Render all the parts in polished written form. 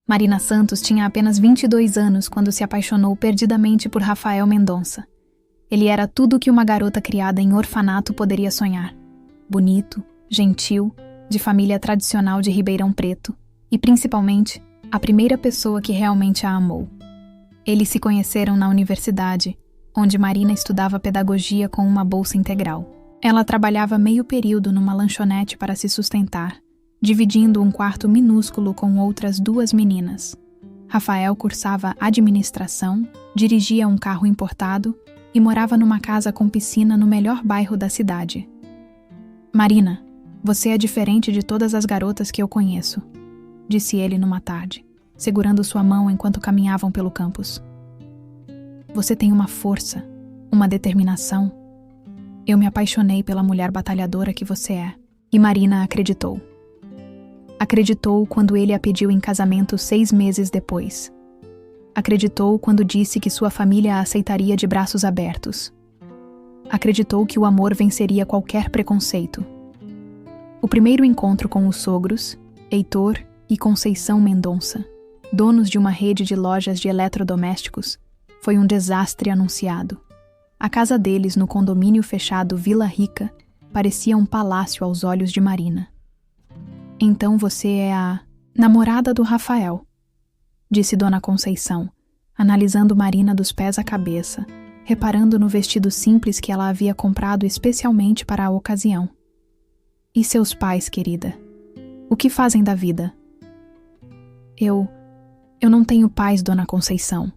Marina Santos tinha apenas 22 anos quando se apaixonou perdidamente por Rafael Mendonça. Ele era tudo o que uma garota criada em orfanato poderia sonhar. Bonito, gentil, de família tradicional de Ribeirão Preto e, principalmente, a primeira pessoa que realmente a amou. Eles se conheceram na universidade, onde Marina estudava pedagogia com uma bolsa integral. Ela trabalhava meio período numa lanchonete para se sustentar, dividindo um quarto minúsculo com outras 2 meninas. Rafael cursava administração, dirigia um carro importado e morava numa casa com piscina no melhor bairro da cidade. Marina, você é diferente de todas as garotas que eu conheço, disse ele numa tarde, segurando sua mão enquanto caminhavam pelo campus. Você tem uma força, uma determinação. Eu me apaixonei pela mulher batalhadora que você é. E Marina acreditou. Acreditou quando ele a pediu em casamento 6 meses depois. Acreditou quando disse que sua família a aceitaria de braços abertos. Acreditou que o amor venceria qualquer preconceito. O primeiro encontro com os sogros, Heitor e Conceição Mendonça, donos de uma rede de lojas de eletrodomésticos, foi um desastre anunciado. A casa deles no condomínio fechado Vila Rica parecia um palácio aos olhos de Marina. Então você é a namorada do Rafael, disse Dona Conceição, analisando Marina dos pés à cabeça, reparando no vestido simples que ela havia comprado especialmente para a ocasião. E seus pais, querida? O que fazem da vida? Eu não tenho pais, Dona Conceição.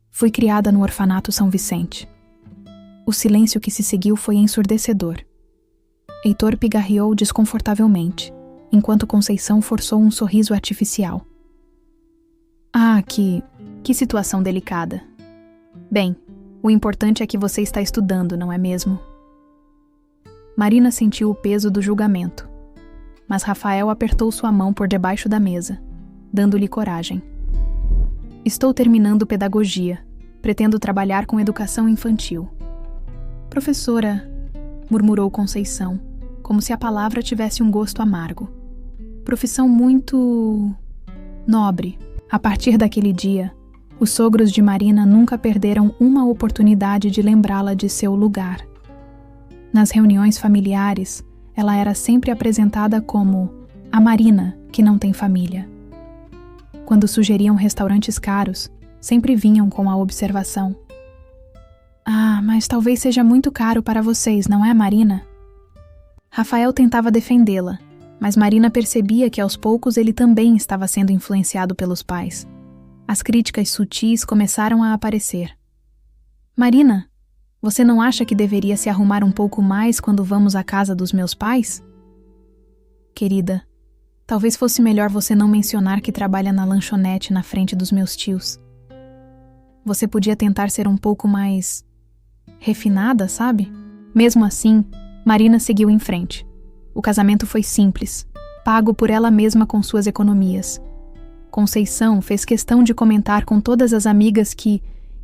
Fui criada no orfanato São Vicente. O silêncio que se seguiu foi ensurdecedor. Heitor pigarreou desconfortavelmente, enquanto Conceição forçou um sorriso artificial. Ah, que situação delicada. Bem, o importante é que você está estudando, não é mesmo? Marina sentiu o peso do julgamento, mas Rafael apertou sua mão por debaixo da mesa, dando-lhe coragem. Estou terminando pedagogia. Pretendo trabalhar com educação infantil. Professora, murmurou Conceição, como se a palavra tivesse um gosto amargo. Profissão muito nobre. A partir daquele dia, os sogros de Marina nunca perderam uma oportunidade de lembrá-la de seu lugar. Nas reuniões familiares, ela era sempre apresentada como a Marina, que não tem família. Quando sugeriam restaurantes caros, sempre vinham com a observação: Ah, mas talvez seja muito caro para vocês, não é, Marina? Rafael tentava defendê-la, mas Marina percebia que aos poucos ele também estava sendo influenciado pelos pais. As críticas sutis começaram a aparecer. Marina, você não acha que deveria se arrumar um pouco mais quando vamos à casa dos meus pais? Querida, talvez fosse melhor você não mencionar que trabalha na lanchonete na frente dos meus tios. Você podia tentar ser um pouco mais refinada, sabe? Mesmo assim, Marina seguiu em frente. O casamento foi simples, pago por ela mesma com suas economias. Conceição fez questão de comentar com todas as amigas que,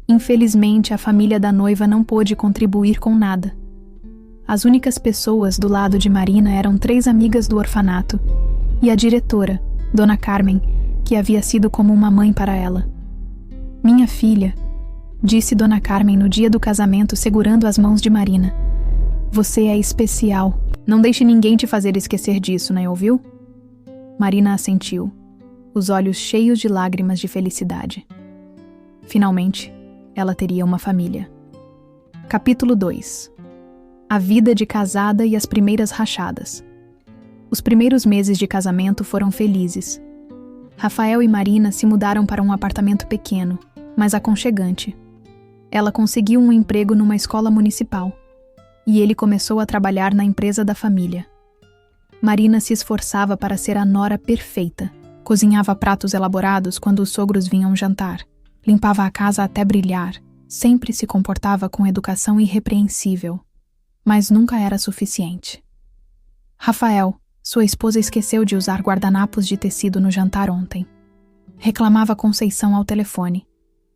infelizmente, a família da noiva não pôde contribuir com nada. As únicas pessoas do lado de Marina eram 3 amigas do orfanato e a diretora, Dona Carmen, que havia sido como uma mãe para ela. Minha filha, disse Dona Carmen no dia do casamento segurando as mãos de Marina. Você é especial. Não deixe ninguém te fazer esquecer disso, né, ouviu? Marina assentiu, os olhos cheios de lágrimas de felicidade. Finalmente, ela teria uma família. Capítulo 2. A vida de casada e as primeiras rachadas. Os primeiros meses de casamento foram felizes. Rafael e Marina se mudaram para um apartamento pequeno, mas aconchegante. Ela conseguiu um emprego numa escola municipal, e ele começou a trabalhar na empresa da família. Marina se esforçava para ser a nora perfeita. Cozinhava pratos elaborados quando os sogros vinham jantar. Limpava a casa até brilhar. Sempre se comportava com educação irrepreensível. Mas nunca era suficiente. Rafael, sua esposa, esqueceu de usar guardanapos de tecido no jantar ontem. Reclamava Conceição ao telefone,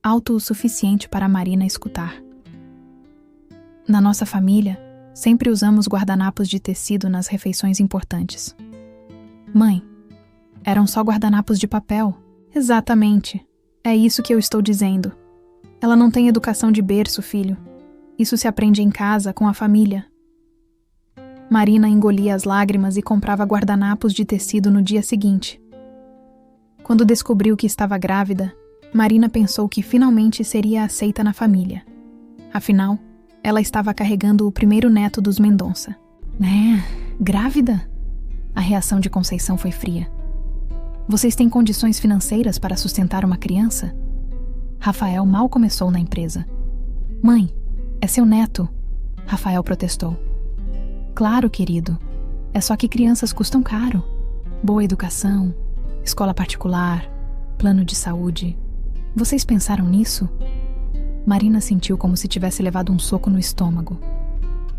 alto o suficiente para Marina escutar. Na nossa família, sempre usamos guardanapos de tecido nas refeições importantes. Mãe, eram só guardanapos de papel. Exatamente. É isso que eu estou dizendo. Ela não tem educação de berço, filho. Isso se aprende em casa, com a família. Marina engolia as lágrimas e comprava guardanapos de tecido no dia seguinte. Quando descobriu que estava grávida, Marina pensou que finalmente seria aceita na família. Afinal, ela estava carregando o primeiro neto dos Mendonça. Grávida? A reação de Conceição foi fria. Vocês têm condições financeiras para sustentar uma criança? Rafael mal começou na empresa. Mãe, é seu neto, Rafael protestou. Claro, querido. É só que crianças custam caro. Boa educação, escola particular, plano de saúde. Vocês pensaram nisso? Marina sentiu como se tivesse levado um soco no estômago.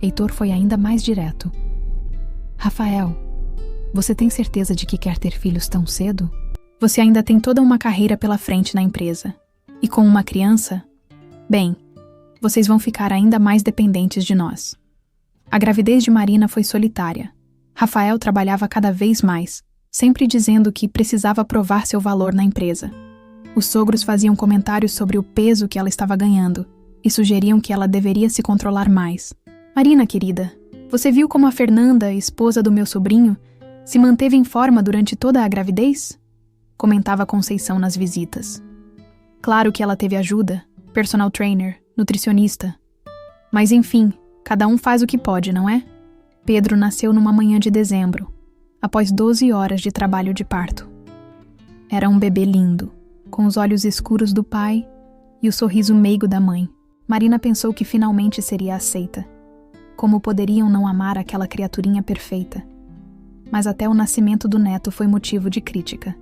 Heitor foi ainda mais direto. Rafael, você tem certeza de que quer ter filhos tão cedo? Você ainda tem toda uma carreira pela frente na empresa. E com uma criança? Bem, vocês vão ficar ainda mais dependentes de nós. A gravidez de Marina foi solitária. Rafael trabalhava cada vez mais, sempre dizendo que precisava provar seu valor na empresa. Os sogros faziam comentários sobre o peso que ela estava ganhando e sugeriam que ela deveria se controlar mais. Marina, querida, você viu como a Fernanda, esposa do meu sobrinho, se manteve em forma durante toda a gravidez? Comentava Conceição nas visitas. Claro que ela teve ajuda, personal trainer, nutricionista. Mas enfim, cada um faz o que pode, não é? Pedro nasceu numa manhã de dezembro, após 12 horas de trabalho de parto. Era um bebê lindo, com os olhos escuros do pai e o sorriso meigo da mãe. Marina pensou que finalmente seria aceita. Como poderiam não amar aquela criaturinha perfeita? Mas até o nascimento do neto foi motivo de crítica.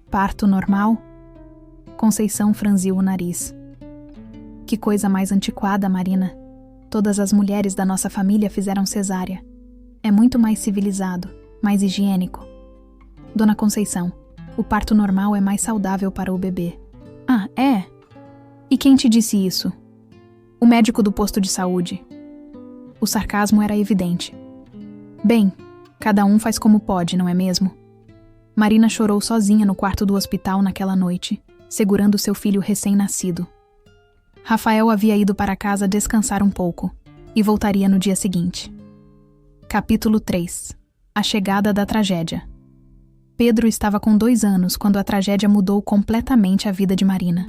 Parto normal? Conceição franziu o nariz. Que coisa mais antiquada, Marina. Todas as mulheres da nossa família fizeram cesárea. É muito mais civilizado, mais higiênico. Dona Conceição, o parto normal é mais saudável para o bebê. Ah, é? E quem te disse isso? O médico do posto de saúde. O sarcasmo era evidente. Bem, cada um faz como pode, não é mesmo? Marina chorou sozinha no quarto do hospital naquela noite, segurando seu filho recém-nascido. Rafael havia ido para casa descansar um pouco e voltaria no dia seguinte. Capítulo 3. A chegada da tragédia. Pedro estava com 2 anos quando a tragédia mudou completamente a vida de Marina.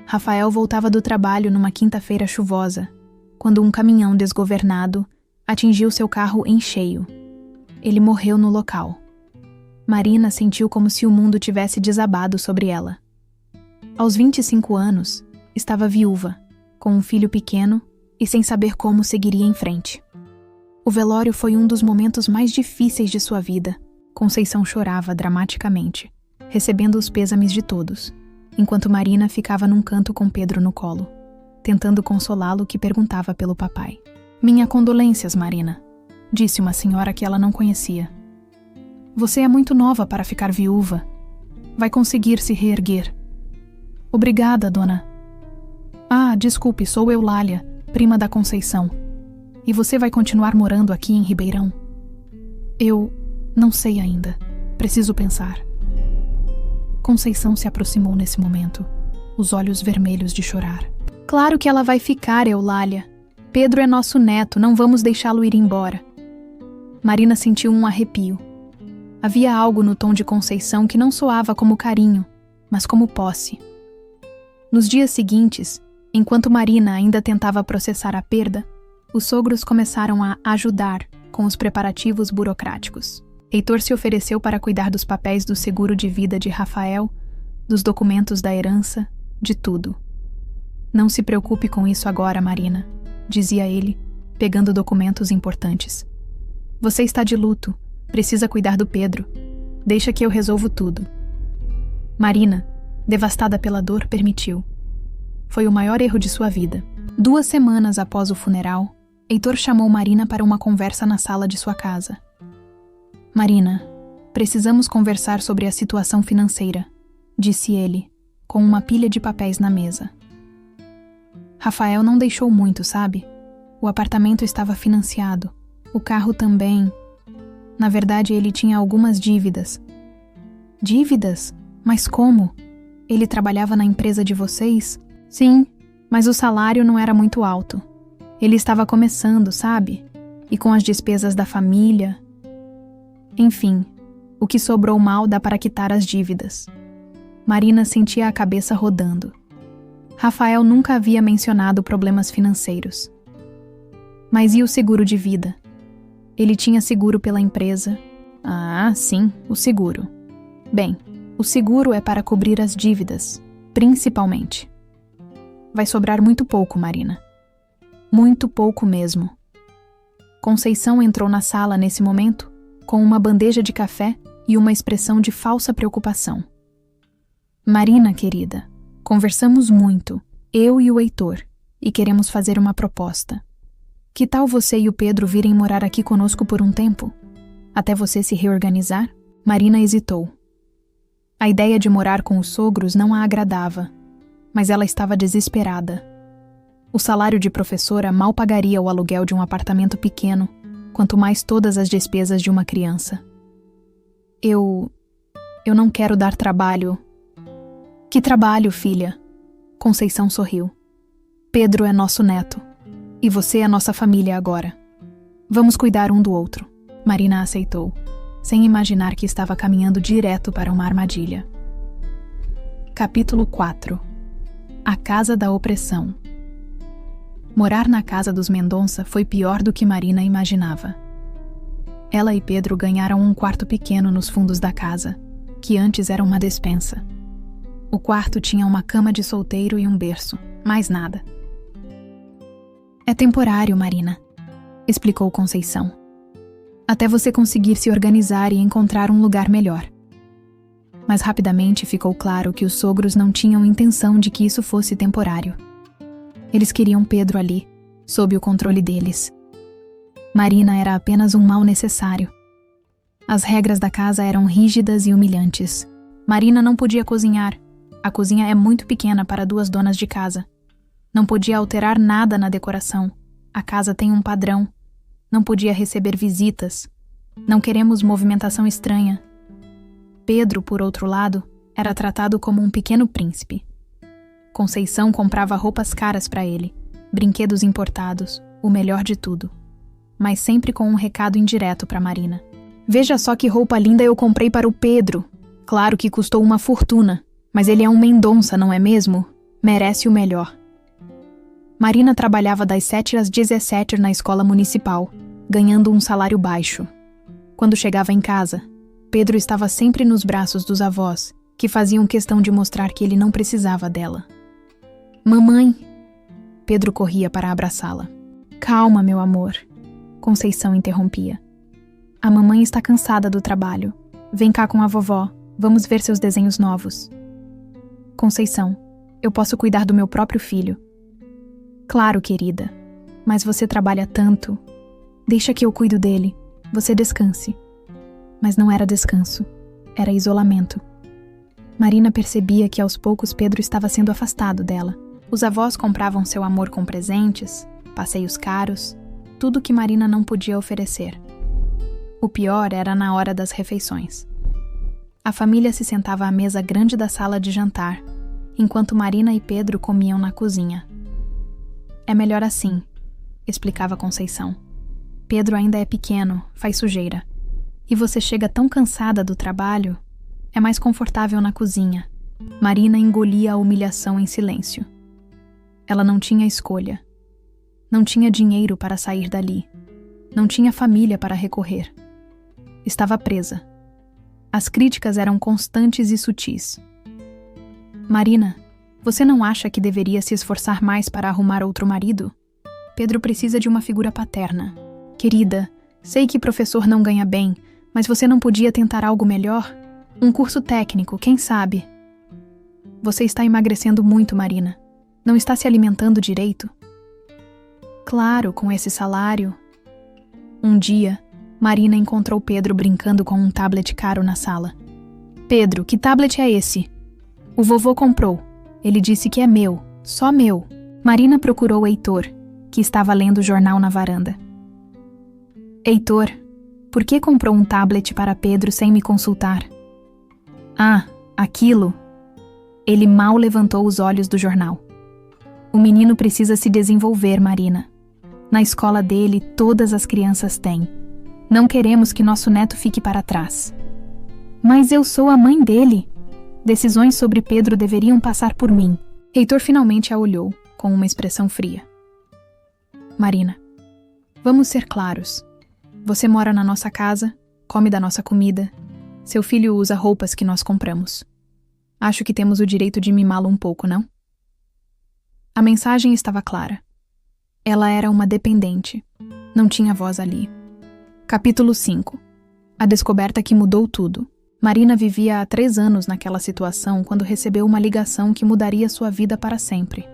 Rafael voltava do trabalho numa quinta-feira chuvosa, quando um caminhão desgovernado atingiu seu carro em cheio. Ele morreu no local. Marina sentiu como se o mundo tivesse desabado sobre ela. Aos 25 anos, estava viúva, com um filho pequeno e sem saber como seguiria em frente. O velório foi um dos momentos mais difíceis de sua vida. Conceição chorava dramaticamente, recebendo os pêsames de todos, enquanto Marina ficava num canto com Pedro no colo, tentando consolá-lo que perguntava pelo papai. Minha condolências, Marina, disse uma senhora que ela não conhecia. Você é muito nova para ficar viúva. Vai conseguir se reerguer. Obrigada, dona. Ah, desculpe, sou Eulália, prima da Conceição. E você vai continuar morando aqui em Ribeirão? Eu não sei ainda. Preciso pensar. Conceição se aproximou nesse momento, os olhos vermelhos de chorar. Claro que ela vai ficar, Eulália. Pedro é nosso neto, não vamos deixá-lo ir embora. Marina sentiu um arrepio. Havia algo no tom de Conceição que não soava como carinho, mas como posse. Nos dias seguintes, enquanto Marina ainda tentava processar a perda, os sogros começaram a ajudar com os preparativos burocráticos. Heitor se ofereceu para cuidar dos papéis do seguro de vida de Rafael, dos documentos da herança, de tudo. Não se preocupe com isso agora, Marina, dizia ele, pegando documentos importantes. Você está de luto, precisa cuidar do Pedro. Deixa que eu resolvo tudo. Marina, devastada pela dor, permitiu. Foi o maior erro de sua vida. 2 semanas após o funeral, Heitor chamou Marina para uma conversa na sala de sua casa. Marina, precisamos conversar sobre a situação financeira, disse ele, com uma pilha de papéis na mesa. Rafael não deixou muito, sabe? O apartamento estava financiado, o carro também. Na verdade, ele tinha algumas dívidas. Dívidas? Mas como? Ele trabalhava na empresa de vocês? Sim, mas o salário não era muito alto. Ele estava começando, sabe? E com as despesas da família. Enfim, o que sobrou mal dá para quitar as dívidas. Marina sentia a cabeça rodando. Rafael nunca havia mencionado problemas financeiros. Mas e o seguro de vida? Ele tinha seguro pela empresa. Ah, sim, o seguro. Bem, o seguro é para cobrir as dívidas, principalmente. Vai sobrar muito pouco, Marina. Muito pouco mesmo. Conceição entrou na sala nesse momento, com uma bandeja de café e uma expressão de falsa preocupação. Marina, querida, conversamos muito, eu e o Heitor, e queremos fazer uma proposta. Que tal você e o Pedro virem morar aqui conosco por um tempo? Até você se reorganizar? Marina hesitou. A ideia de morar com os sogros não a agradava, mas ela estava desesperada. O salário de professora mal pagaria o aluguel de um apartamento pequeno, quanto mais todas as despesas de uma criança. Eu não quero dar trabalho. Que trabalho, filha? Conceição sorriu. Pedro é nosso neto. E você é nossa família agora. Vamos cuidar um do outro. Marina aceitou, sem imaginar que estava caminhando direto para uma armadilha. Capítulo 4. A Casa da Opressão. Morar na casa dos Mendonça foi pior do que Marina imaginava. Ela e Pedro ganharam um quarto pequeno nos fundos da casa, que antes era uma despensa. O quarto tinha uma cama de solteiro e um berço, mais nada. É temporário, Marina, explicou Conceição. Até você conseguir se organizar e encontrar um lugar melhor. Mas rapidamente ficou claro que os sogros não tinham intenção de que isso fosse temporário. Eles queriam Pedro ali, sob o controle deles. Marina era apenas um mal necessário. As regras da casa eram rígidas e humilhantes. Marina não podia cozinhar. A cozinha é muito pequena para 2 donas de casa. Não podia alterar nada na decoração. A casa tem um padrão. Não podia receber visitas. Não queremos movimentação estranha. Pedro, por outro lado, era tratado como um pequeno príncipe. Conceição comprava roupas caras para ele, brinquedos importados, o melhor de tudo. Mas sempre com um recado indireto para Marina. Veja só que roupa linda eu comprei para o Pedro. Claro que custou uma fortuna, mas ele é um Mendonça, não é mesmo? Merece o melhor. Marina trabalhava das 7 às 17 na escola municipal, ganhando um salário baixo. Quando chegava em casa, Pedro estava sempre nos braços dos avós, que faziam questão de mostrar que ele não precisava dela. Mamãe! Pedro corria para abraçá-la. Calma, meu amor. Conceição interrompia. A mamãe está cansada do trabalho. Vem cá com a vovó, vamos ver seus desenhos novos. Conceição, eu posso cuidar do meu próprio filho. Claro, querida, mas você trabalha tanto. Deixa que eu cuido dele, você descanse. Mas não era descanso, era isolamento. Marina percebia que aos poucos Pedro estava sendo afastado dela. Os avós compravam seu amor com presentes, passeios caros, tudo que Marina não podia oferecer. O pior era na hora das refeições. A família se sentava à mesa grande da sala de jantar, enquanto Marina e Pedro comiam na cozinha. É melhor assim, explicava Conceição. Pedro ainda é pequeno, faz sujeira. E você chega tão cansada do trabalho, é mais confortável na cozinha. Marina engolia a humilhação em silêncio. Ela não tinha escolha. Não tinha dinheiro para sair dali. Não tinha família para recorrer. Estava presa. As críticas eram constantes e sutis. Marina, você não acha que deveria se esforçar mais para arrumar outro marido? Pedro precisa de uma figura paterna. Querida, sei que professor não ganha bem, mas você não podia tentar algo melhor? Um curso técnico, quem sabe? Você está emagrecendo muito, Marina. Não está se alimentando direito? Claro, com esse salário. Um dia, Marina encontrou Pedro brincando com um tablet caro na sala. Pedro, que tablet é esse? O vovô comprou. Ele disse que é meu, só meu. Marina procurou Heitor, que estava lendo o jornal na varanda. Heitor, por que comprou um tablet para Pedro sem me consultar? Ah, Aquilo... Ele mal levantou os olhos do jornal. O menino precisa se desenvolver, Marina. Na escola dele, todas as crianças têm. Não queremos que nosso neto fique para trás. Mas eu sou a mãe dele. Decisões sobre Pedro deveriam passar por mim. Heitor finalmente a olhou, com uma expressão fria. Marina, vamos ser claros. Você mora na nossa casa, come da nossa comida. Seu filho usa roupas que nós compramos. Acho que temos o direito de mimá-lo um pouco, não? A mensagem estava clara. Ela era uma dependente. Não tinha voz ali. Capítulo 5. A descoberta que mudou tudo. Marina vivia há 3 anos naquela situação quando recebeu uma ligação que mudaria sua vida para sempre.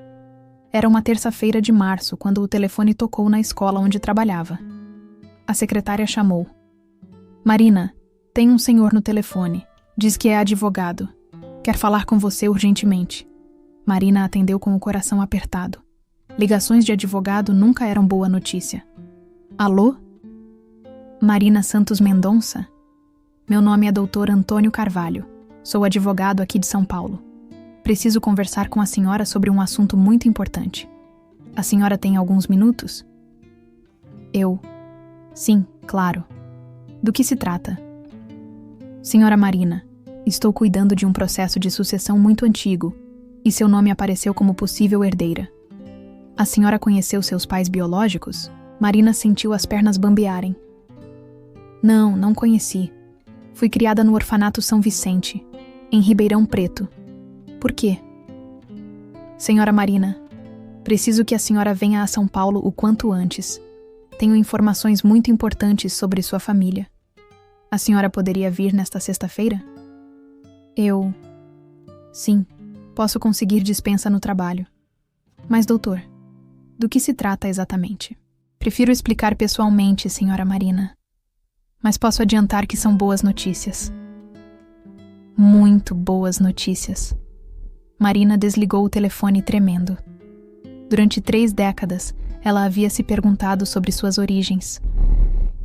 Era uma terça-feira de março, quando o telefone tocou na escola onde trabalhava. A secretária chamou. Marina, tem um senhor no telefone. Diz que é advogado. Quer falar com você urgentemente. Marina atendeu com o coração apertado. Ligações de advogado nunca eram boa notícia. Alô? Marina Santos Mendonça? Meu nome é Dr. Antônio Carvalho. Sou advogado aqui de São Paulo. Preciso conversar com a senhora sobre um assunto muito importante. A senhora tem alguns minutos? Sim, claro. Do que se trata? Senhora Marina, estou cuidando de um processo de sucessão muito antigo e seu nome apareceu como possível herdeira. A senhora conheceu seus pais biológicos? Marina sentiu as pernas bambearem. Não conheci. Fui criada no orfanato São Vicente, em Ribeirão Preto. Por quê? Senhora Marina, preciso que a senhora venha a São Paulo o quanto antes. Tenho informações muito importantes sobre sua família. A senhora poderia vir nesta sexta-feira? Sim, posso conseguir dispensa no trabalho. Mas, doutor, do que se trata exatamente? Prefiro explicar pessoalmente, senhora Marina. Mas posso adiantar que são boas notícias. Muito boas notícias. Marina desligou o telefone tremendo. Durante 3 décadas, ela havia se perguntado sobre suas origens.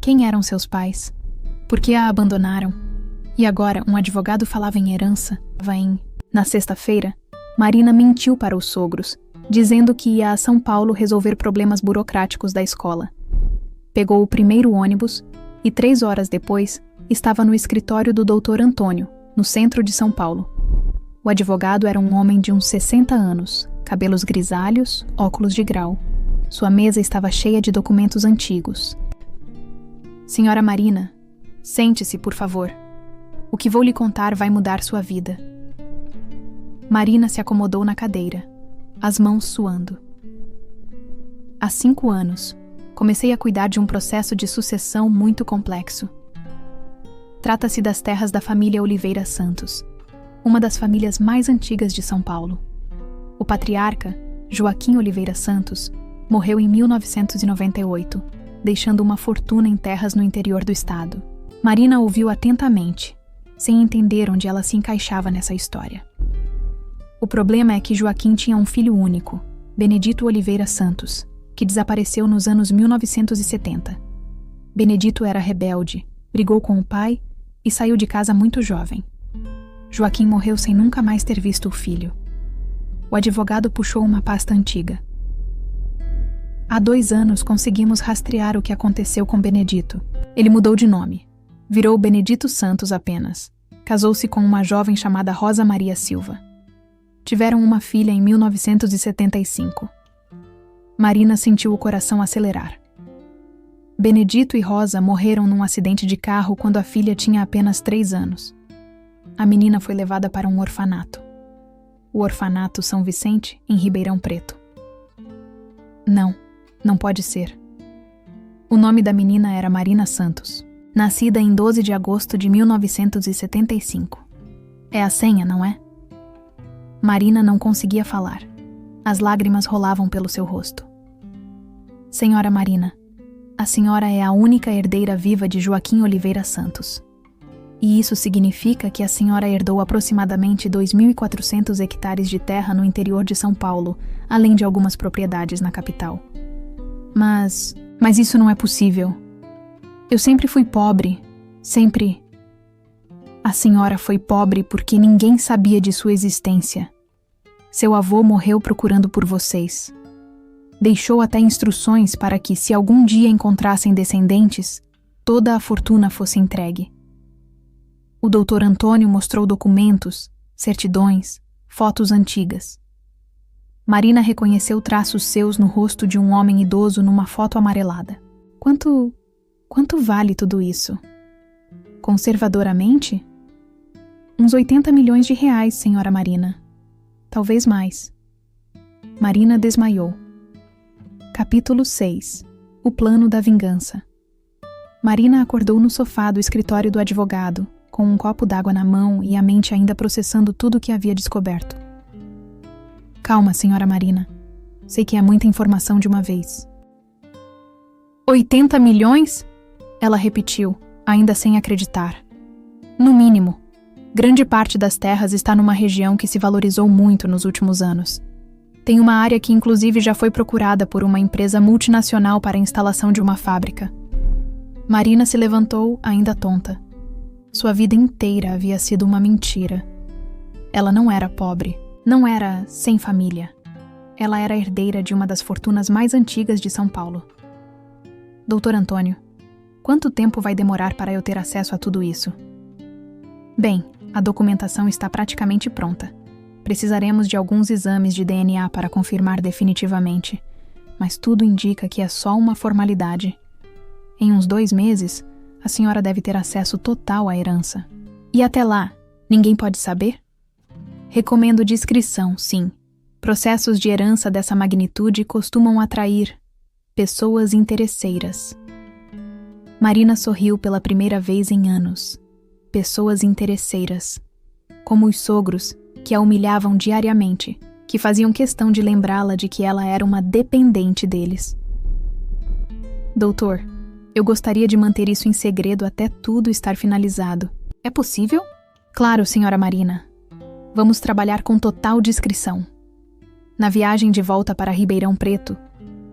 Quem eram seus pais? Por que a abandonaram? E agora um advogado falava em herança. Na sexta-feira, Marina mentiu para os sogros, dizendo que ia a São Paulo resolver problemas burocráticos da escola. Pegou o primeiro ônibus e 3 horas depois estava no escritório do Dr. Antônio, no centro de São Paulo. O advogado era um homem de uns 60 anos, cabelos grisalhos, óculos de grau. Sua mesa estava cheia de documentos antigos. Senhora Marina, sente-se, por favor. O que vou lhe contar vai mudar sua vida. Marina se acomodou na cadeira, as mãos suando. Há 5 anos, comecei a cuidar de um processo de sucessão muito complexo. Trata-se das terras da família Oliveira Santos, uma das famílias mais antigas de São Paulo. O patriarca, Joaquim Oliveira Santos, morreu em 1998, deixando uma fortuna em terras no interior do estado. Marina ouviu atentamente, sem entender onde ela se encaixava nessa história. O problema é que Joaquim tinha um filho único, Benedito Oliveira Santos, que desapareceu nos anos 1970. Benedito era rebelde, brigou com o pai e saiu de casa muito jovem. Joaquim morreu sem nunca mais ter visto o filho. O advogado puxou uma pasta antiga. Há 2 anos conseguimos rastrear o que aconteceu com Benedito. Ele mudou de nome. Virou Benedito Santos apenas. Casou-se com uma jovem chamada Rosa Maria Silva. Tiveram uma filha em 1975. Marina sentiu o coração acelerar. Benedito e Rosa morreram num acidente de carro quando a filha tinha apenas 3 anos. A menina foi levada para um orfanato. O orfanato São Vicente, em Ribeirão Preto. Não pode ser. O nome da menina era Marina Santos, nascida em 12 de agosto de 1975. É a senha, não é? Marina não conseguia falar. As lágrimas rolavam pelo seu rosto. Senhora Marina, a senhora é a única herdeira viva de Joaquim Oliveira Santos. E isso significa que a senhora herdou aproximadamente 2.400 hectares de terra no interior de São Paulo, além de algumas propriedades na capital. Mas isso não é possível. Eu sempre fui pobre, sempre... A senhora foi pobre porque ninguém sabia de sua existência. Seu avô morreu procurando por vocês. Deixou até instruções para que, se algum dia encontrassem descendentes, toda a fortuna fosse entregue. O doutor Antônio mostrou documentos, certidões, fotos antigas. Marina reconheceu traços seus no rosto de um homem idoso numa foto amarelada. Quanto vale tudo isso? Conservadoramente? Uns 80 milhões de reais, senhora Marina. Talvez mais. Marina desmaiou. Capítulo 6. O plano da vingança. Marina acordou no sofá do escritório do advogado, com um copo d'água na mão e a mente ainda processando tudo o que havia descoberto. Calma, senhora Marina. Sei que é muita informação de uma vez. 80 milhões? Ela repetiu, ainda sem acreditar. No mínimo. Grande parte das terras está numa região que se valorizou muito nos últimos anos. Tem uma área que inclusive já foi procurada por uma empresa multinacional para a instalação de uma fábrica. Marina se levantou, ainda tonta. Sua vida inteira havia sido uma mentira. Ela não era pobre, não era sem família. Ela era herdeira de uma das fortunas mais antigas de São Paulo. Doutor Antônio, quanto tempo vai demorar para eu ter acesso a tudo isso? Bem, a documentação está praticamente pronta. Precisaremos de alguns exames de DNA para confirmar definitivamente, mas tudo indica que é só uma formalidade. Em uns 2 meses, a senhora deve ter acesso total à herança. E até lá, ninguém pode saber? Recomendo discrição, sim. Processos de herança dessa magnitude costumam atrair pessoas interesseiras. Marina sorriu pela primeira vez em anos. Pessoas interesseiras. Como os sogros, que a humilhavam diariamente, que faziam questão de lembrá-la de que ela era uma dependente deles. Doutor, eu gostaria de manter isso em segredo até tudo estar finalizado. É possível? Claro, senhora Marina. Vamos trabalhar com total discrição. Na viagem de volta para Ribeirão Preto,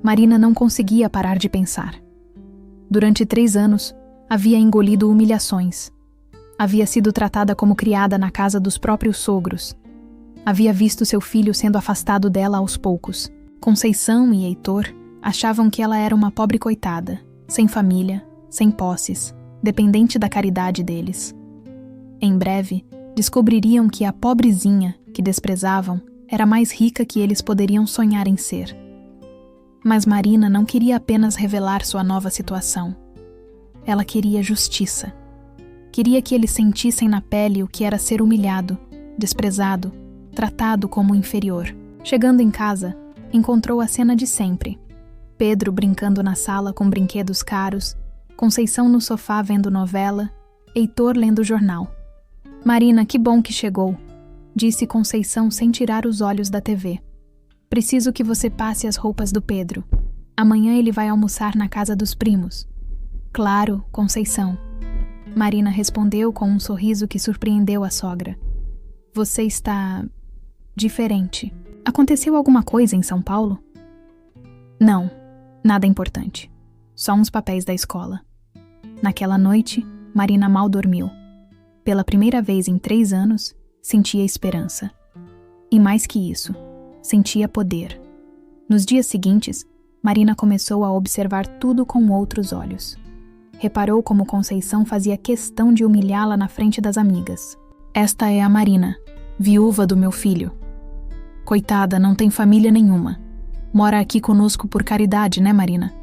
Marina não conseguia parar de pensar. Durante 3 anos, havia engolido humilhações. Havia sido tratada como criada na casa dos próprios sogros. Havia visto seu filho sendo afastado dela aos poucos. Conceição e Heitor achavam que ela era uma pobre coitada, sem família, sem posses, dependente da caridade deles. Em breve, descobririam que a pobrezinha, que desprezavam, era mais rica que eles poderiam sonhar em ser. Mas Marina não queria apenas revelar sua nova situação. Ela queria justiça. Queria que eles sentissem na pele o que era ser humilhado, desprezado, tratado como inferior. Chegando em casa, encontrou a cena de sempre. Pedro brincando na sala com brinquedos caros, Conceição no sofá vendo novela, Heitor lendo jornal. Marina, que bom que chegou, disse Conceição sem tirar os olhos da TV. Preciso que você passe as roupas do Pedro. Amanhã ele vai almoçar na casa dos primos. Claro, Conceição. Marina respondeu com um sorriso que surpreendeu a sogra. Você está diferente. Aconteceu alguma coisa em São Paulo? Não, nada importante. Só uns papéis da escola. Naquela noite, Marina mal dormiu. Pela primeira vez em 3 anos, sentia esperança. E mais que isso, sentia poder. Nos dias seguintes, Marina começou a observar tudo com outros olhos. Reparou como Conceição fazia questão de humilhá-la na frente das amigas. Esta é a Marina, viúva do meu filho. Coitada, não tem família nenhuma. Mora aqui conosco por caridade, né, Marina?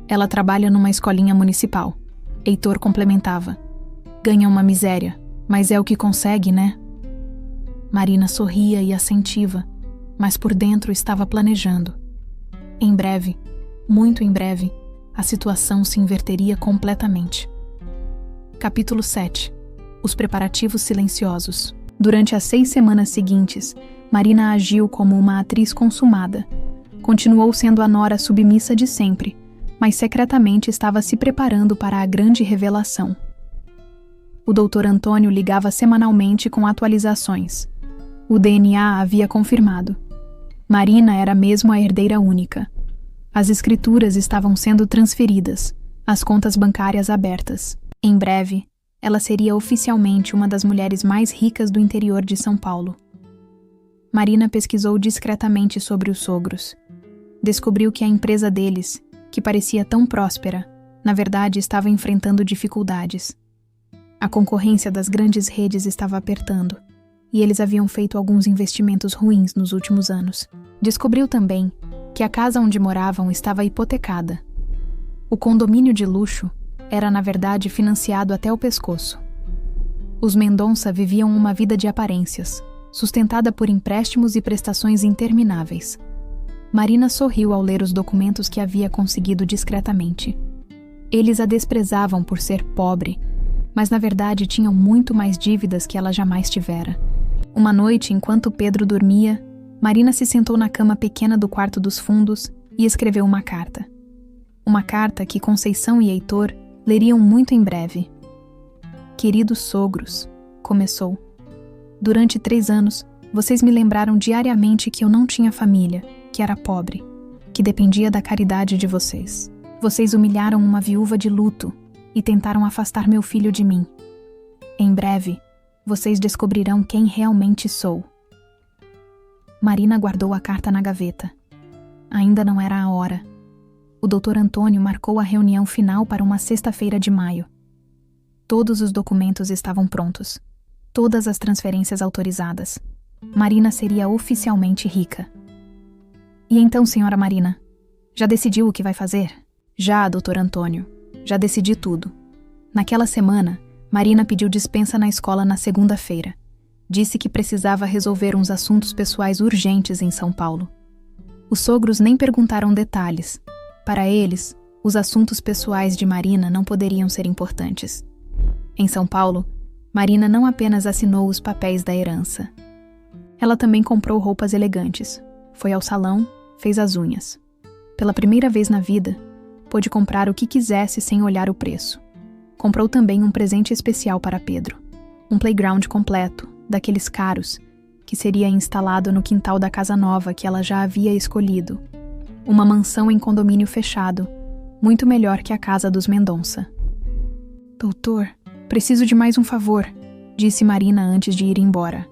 Ela trabalha numa escolinha municipal. Heitor complementava. Ganha uma miséria, mas é o que consegue, né? Marina sorria e assentiva, mas por dentro estava planejando. Em breve, muito em breve, a situação se inverteria completamente. Capítulo 7. Os preparativos silenciosos. Durante as 6 semanas seguintes, Marina agiu como uma atriz consumada. Continuou sendo a nora submissa de sempre, mas secretamente estava se preparando para a grande revelação. O doutor Antônio ligava semanalmente com atualizações. O DNA havia confirmado. Marina era mesmo a herdeira única. As escrituras estavam sendo transferidas, as contas bancárias abertas. Em breve, ela seria oficialmente uma das mulheres mais ricas do interior de São Paulo. Marina pesquisou discretamente sobre os sogros. Descobriu que a empresa deles, que parecia tão próspera, na verdade estava enfrentando dificuldades. A concorrência das grandes redes estava apertando, e eles haviam feito alguns investimentos ruins nos últimos anos. Descobriu também que a casa onde moravam estava hipotecada. O condomínio de luxo era, na verdade, financiado até o pescoço. Os Mendonça viviam uma vida de aparências, sustentada por empréstimos e prestações intermináveis. Marina sorriu ao ler os documentos que havia conseguido discretamente. Eles a desprezavam por ser pobre, mas na verdade tinham muito mais dívidas que ela jamais tivera. Uma noite, enquanto Pedro dormia, Marina se sentou na cama pequena do quarto dos fundos e escreveu uma carta. Uma carta que Conceição e Heitor leriam muito em breve. Queridos sogros, começou. Durante 3 anos, vocês me lembraram diariamente que eu não tinha família, que era pobre, que dependia da caridade de vocês. Vocês humilharam uma viúva de luto e tentaram afastar meu filho de mim. Em breve, vocês descobrirão quem realmente sou. Marina guardou a carta na gaveta. Ainda não era a hora. O Dr. Antônio marcou a reunião final para uma sexta-feira de maio. Todos os documentos estavam prontos. Todas as transferências autorizadas. Marina seria oficialmente rica. E então, senhora Marina, já decidiu o que vai fazer? Já, Dr. Antônio. Já decidi tudo. Naquela semana, Marina pediu dispensa na escola na segunda-feira. Disse que precisava resolver uns assuntos pessoais urgentes em São Paulo. Os sogros nem perguntaram detalhes. Para eles, os assuntos pessoais de Marina não poderiam ser importantes. Em São Paulo, Marina não apenas assinou os papéis da herança. Ela também comprou roupas elegantes. Foi ao salão, fez as unhas. Pela primeira vez na vida, pôde comprar o que quisesse sem olhar o preço. Comprou também um presente especial para Pedro. Um playground completo, daqueles caros, que seria instalado no quintal da casa nova que ela já havia escolhido. Uma mansão em condomínio fechado, muito melhor que a casa dos Mendonça. Doutor, preciso de mais um favor, disse Marina antes de ir embora.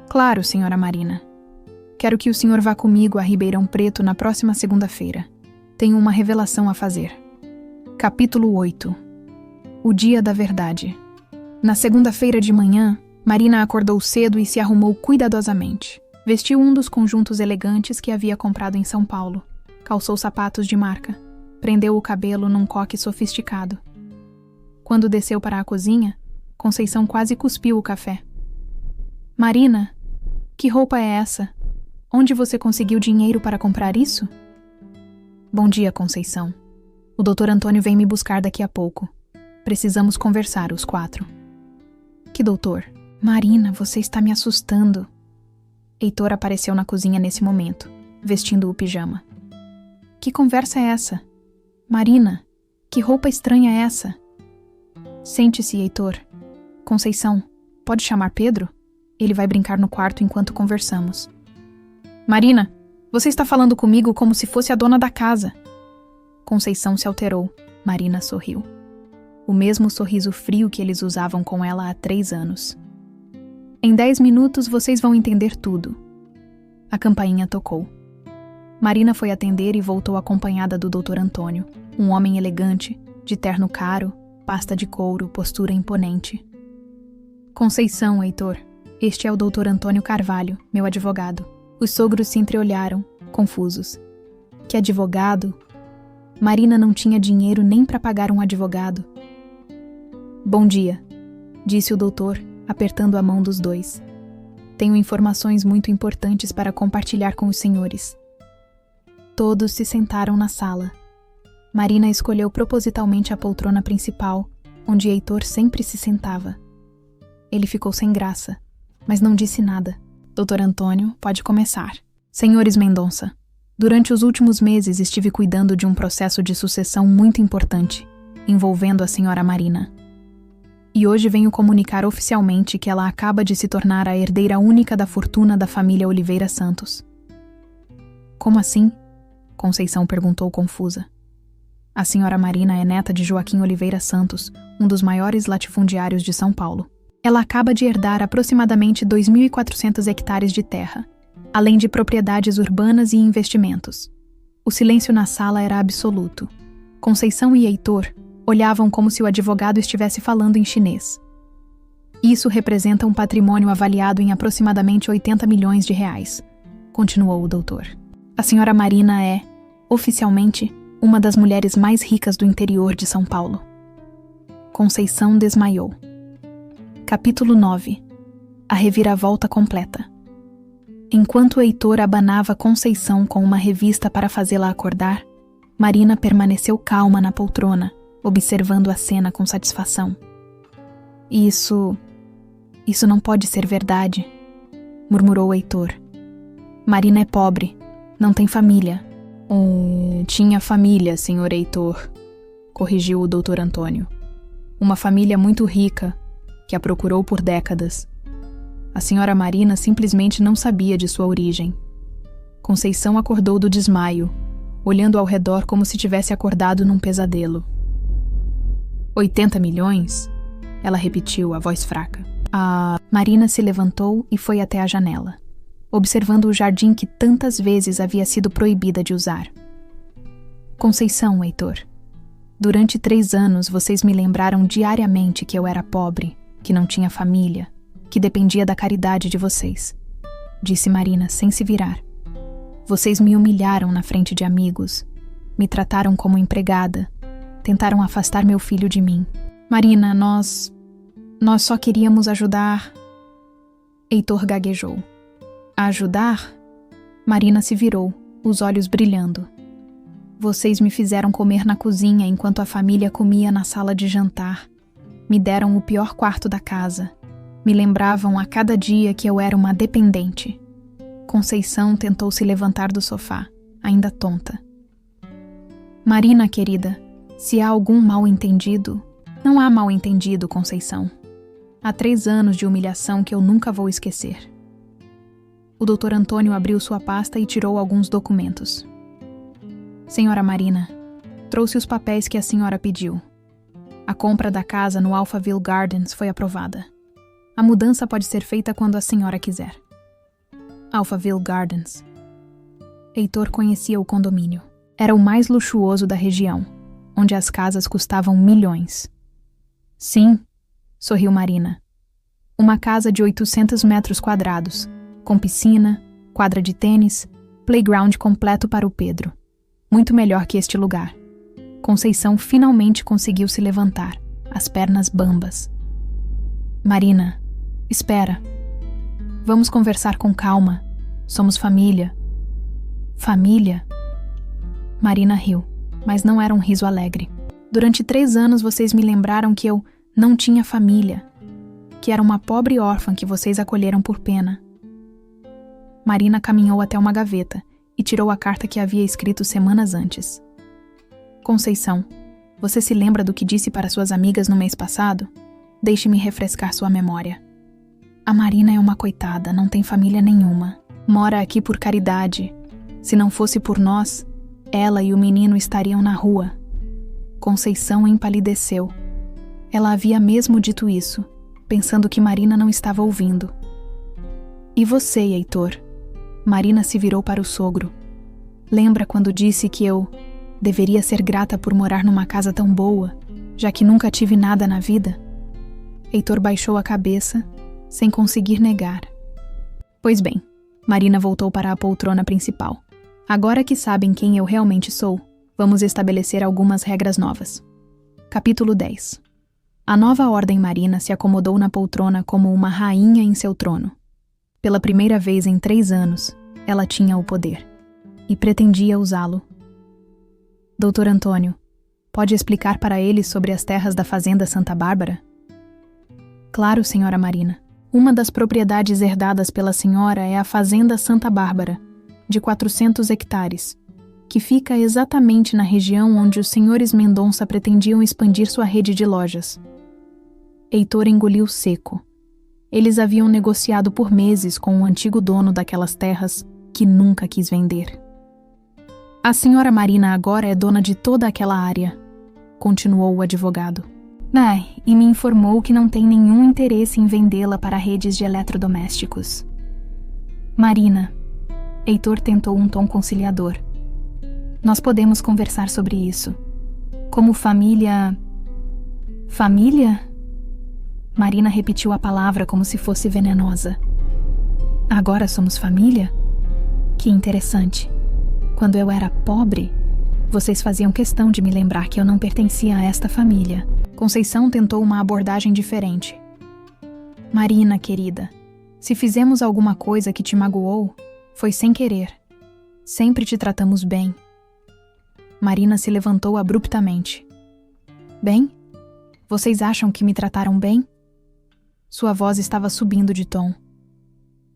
Claro, senhora Marina. Quero que o senhor vá comigo a Ribeirão Preto na próxima segunda-feira. Tenho uma revelação a fazer. Capítulo 8. O dia da verdade. Na segunda-feira de manhã, Marina acordou cedo e se arrumou cuidadosamente. Vestiu um dos conjuntos elegantes que havia comprado em São Paulo. Calçou sapatos de marca. Prendeu o cabelo num coque sofisticado. Quando desceu para a cozinha, Conceição quase cuspiu o café. Marina, que roupa é essa? Onde você conseguiu dinheiro para comprar isso? Bom dia, Conceição. O Dr. Antônio vem me buscar daqui a pouco. Precisamos conversar, os 4. Que doutor? Marina, você está me assustando. Heitor apareceu na cozinha nesse momento, vestindo o pijama. Que conversa é essa? Marina, que roupa estranha é essa? Sente-se, Heitor. Conceição, pode chamar Pedro? Ele vai brincar no quarto enquanto conversamos. Marina, você está falando comigo como se fosse a dona da casa. Conceição se alterou. Marina sorriu. O mesmo sorriso frio que eles usavam com ela há 3 anos. Em 10 minutos vocês vão entender tudo. A campainha tocou. Marina foi atender e voltou acompanhada do Dr. Antônio, um homem elegante, de terno caro, pasta de couro, postura imponente. Conceição, Heitor. Este é o Dr. Antônio Carvalho, meu advogado. Os sogros se entreolharam, confusos. Que advogado? Marina não tinha dinheiro nem para pagar um advogado. Bom dia, disse o doutor, apertando a mão dos dois. Tenho informações muito importantes para compartilhar com os senhores. Todos se sentaram na sala. Marina escolheu propositalmente a poltrona principal, onde Heitor sempre se sentava. Ele ficou sem graça, mas não disse nada. Dr. Antônio, pode começar. Senhores Mendonça, durante os últimos meses estive cuidando de um processo de sucessão muito importante, envolvendo a senhora Marina. E hoje venho comunicar oficialmente que ela acaba de se tornar a herdeira única da fortuna da família Oliveira Santos. Como assim? Conceição perguntou confusa. A senhora Marina é neta de Joaquim Oliveira Santos, um dos maiores latifundiários de São Paulo. Ela acaba de herdar aproximadamente 2.400 hectares de terra, além de propriedades urbanas e investimentos. O silêncio na sala era absoluto. Conceição e Heitor olhavam como se o advogado estivesse falando em chinês. Isso representa um patrimônio avaliado em aproximadamente 80 milhões de reais, continuou o doutor. A senhora Marina é, oficialmente, uma das mulheres mais ricas do interior de São Paulo. Conceição desmaiou. Capítulo 9. A reviravolta completa. Enquanto Heitor abanava Conceição com uma revista para fazê-la acordar, Marina permaneceu calma na poltrona, observando a cena com satisfação. Isso não pode ser verdade, murmurou Heitor. Marina é pobre, não tem família. Tinha família, senhor Heitor, corrigiu o doutor Antônio. Uma família muito rica, que a procurou por décadas. A senhora Marina simplesmente não sabia de sua origem. Conceição acordou do desmaio, olhando ao redor como se tivesse acordado num pesadelo. 80 milhões? Ela repetiu, a voz fraca. Marina se levantou e foi até a janela, observando o jardim que tantas vezes havia sido proibida de usar. Conceição, Heitor. Durante 3 anos vocês me lembraram diariamente que eu era pobre, que não tinha família, que dependia da caridade de vocês, disse Marina sem se virar. Vocês me humilharam na frente de amigos, me trataram como empregada, tentaram afastar meu filho de mim. Marina, nós só queríamos ajudar. Heitor gaguejou. Ajudar? Marina se virou, os olhos brilhando. Vocês me fizeram comer na cozinha enquanto a família comia na sala de jantar. Me deram o pior quarto da casa. Me lembravam a cada dia que eu era uma dependente. Conceição tentou se levantar do sofá, ainda tonta. Marina, querida, se há algum mal-entendido... Não há mal-entendido, Conceição. Há 3 anos de humilhação que eu nunca vou esquecer. O doutor Antônio abriu sua pasta e tirou alguns documentos. Senhora Marina, trouxe os papéis que a senhora pediu. A compra da casa no Alphaville Gardens foi aprovada. A mudança pode ser feita quando a senhora quiser. Alphaville Gardens. Heitor conhecia o condomínio. Era o mais luxuoso da região, onde as casas custavam milhões. Sim, sorriu Marina. Uma casa de 800 metros quadrados, com piscina, quadra de tênis, playground completo para o Pedro. Muito melhor que este lugar. Conceição finalmente conseguiu se levantar, as pernas bambas. Marina, espera. Vamos conversar com calma. Somos família. Família? Marina riu, mas não era um riso alegre. Durante 3 anos vocês me lembraram que eu não tinha família, que era uma pobre órfã que vocês acolheram por pena. Marina caminhou até uma gaveta e tirou a carta que havia escrito semanas antes. Conceição, você se lembra do que disse para suas amigas no mês passado? Deixe-me refrescar sua memória. A Marina é uma coitada, não tem família nenhuma. Mora aqui por caridade. Se não fosse por nós, ela e o menino estariam na rua. Conceição empalideceu. Ela havia mesmo dito isso, pensando que Marina não estava ouvindo. E você, Heitor? Marina se virou para o sogro. Lembra quando disse que eu deveria ser grata por morar numa casa tão boa, já que nunca tive nada na vida? Heitor baixou a cabeça, sem conseguir negar. Pois bem, Marina voltou para a poltrona principal. Agora que sabem quem eu realmente sou, vamos estabelecer algumas regras novas. Capítulo 10. A nova ordem Marina se acomodou na poltrona como uma rainha em seu trono. Pela primeira vez em 3 anos, ela tinha o poder. E pretendia usá-lo. Doutor Antônio, pode explicar para eles sobre as terras da Fazenda Santa Bárbara? Claro, senhora Marina. Uma das propriedades herdadas pela senhora é a Fazenda Santa Bárbara, de 400 hectares, que fica exatamente na região onde os senhores Mendonça pretendiam expandir sua rede de lojas. Heitor engoliu seco. Eles haviam negociado por meses com o antigo dono daquelas terras, que nunca quis vender. A senhora Marina agora é dona de toda aquela área, continuou o advogado. E me informou que não tem nenhum interesse em vendê-la para redes de eletrodomésticos. Marina, Heitor tentou um tom conciliador. Nós podemos conversar sobre isso. Como família... Família? Marina repetiu a palavra como se fosse venenosa. Agora somos família? Que interessante. Quando eu era pobre, vocês faziam questão de me lembrar que eu não pertencia a esta família. Conceição tentou uma abordagem diferente. Marina, querida, se fizemos alguma coisa que te magoou, foi sem querer. Sempre te tratamos bem. Marina se levantou abruptamente. Bem? Vocês acham que me trataram bem? Sua voz estava subindo de tom.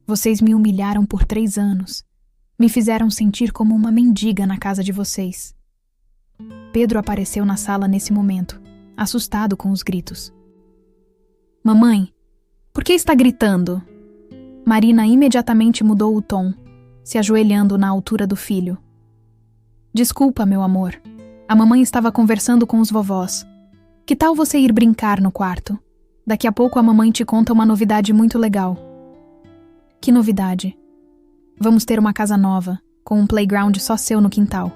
Vocês me humilharam por 3 anos. Me fizeram sentir como uma mendiga na casa de vocês. Pedro apareceu na sala nesse momento, assustado com os gritos. Mamãe, por que está gritando? Marina imediatamente mudou o tom, se ajoelhando na altura do filho. Desculpa, meu amor. A mamãe estava conversando com os vovós. Que tal você ir brincar no quarto? Daqui a pouco a mamãe te conta uma novidade muito legal. Que novidade? Vamos ter uma casa nova, com um playground só seu no quintal.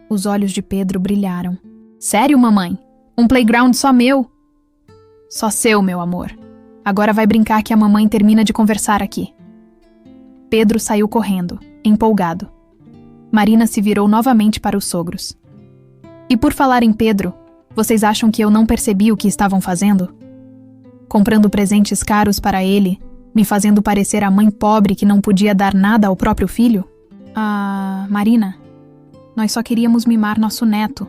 Os olhos de Pedro brilharam. Sério, mamãe? Um playground só meu? Só seu, meu amor. Agora vai brincar que a mamãe termina de conversar aqui. Pedro saiu correndo, empolgado. Marina se virou novamente para os sogros. E por falar em Pedro, vocês acham que eu não percebi o que estavam fazendo? Comprando presentes caros para ele, me fazendo parecer a mãe pobre que não podia dar nada ao próprio filho? Marina, nós só queríamos mimar nosso neto.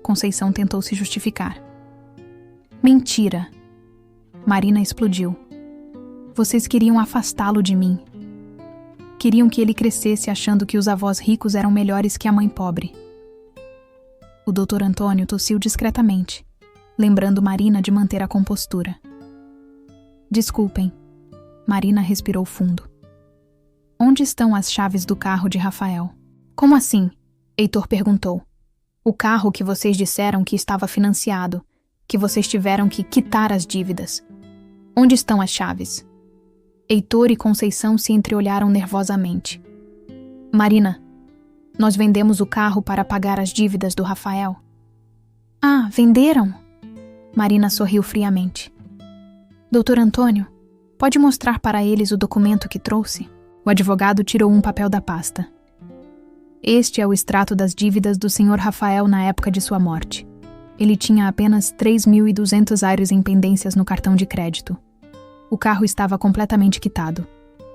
Conceição tentou se justificar. Mentira. Marina explodiu. Vocês queriam afastá-lo de mim. Queriam que ele crescesse achando que os avós ricos eram melhores que a mãe pobre. O Dr. Antônio tossiu discretamente, lembrando Marina de manter a compostura. Desculpem. Marina respirou fundo. Onde estão as chaves do carro de Rafael? Como assim? Heitor perguntou. O carro que vocês disseram que estava financiado, que vocês tiveram que quitar as dívidas. Onde estão as chaves? Heitor e Conceição se entreolharam nervosamente. Marina, nós vendemos o carro para pagar as dívidas do Rafael. Venderam? Marina sorriu friamente. Dr. Antônio, pode mostrar para eles o documento que trouxe? O advogado tirou um papel da pasta. Este é o extrato das dívidas do Sr. Rafael na época de sua morte. Ele tinha apenas 3.200 aires em pendências no cartão de crédito. O carro estava completamente quitado.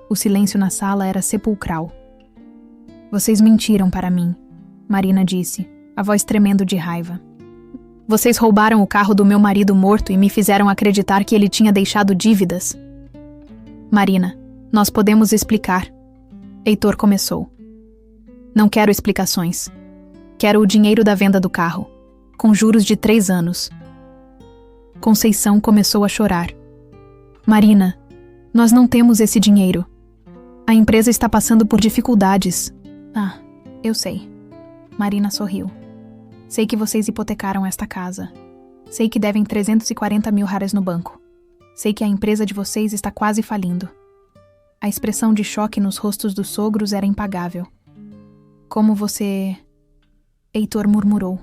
O silêncio na sala era sepulcral. Vocês mentiram para mim, Marina disse, a voz tremendo de raiva. Vocês roubaram o carro do meu marido morto e me fizeram acreditar que ele tinha deixado dívidas. Marina, nós podemos explicar. Heitor começou. Não quero explicações. Quero o dinheiro da venda do carro, com juros de 3 anos. Conceição começou a chorar. Marina, nós não temos esse dinheiro. A empresa está passando por dificuldades. Eu sei. Marina sorriu. Sei que vocês hipotecaram esta casa. Sei que devem 340 mil reais no banco. Sei que a empresa de vocês está quase falindo. A expressão de choque nos rostos dos sogros era impagável. Como você... Heitor murmurou.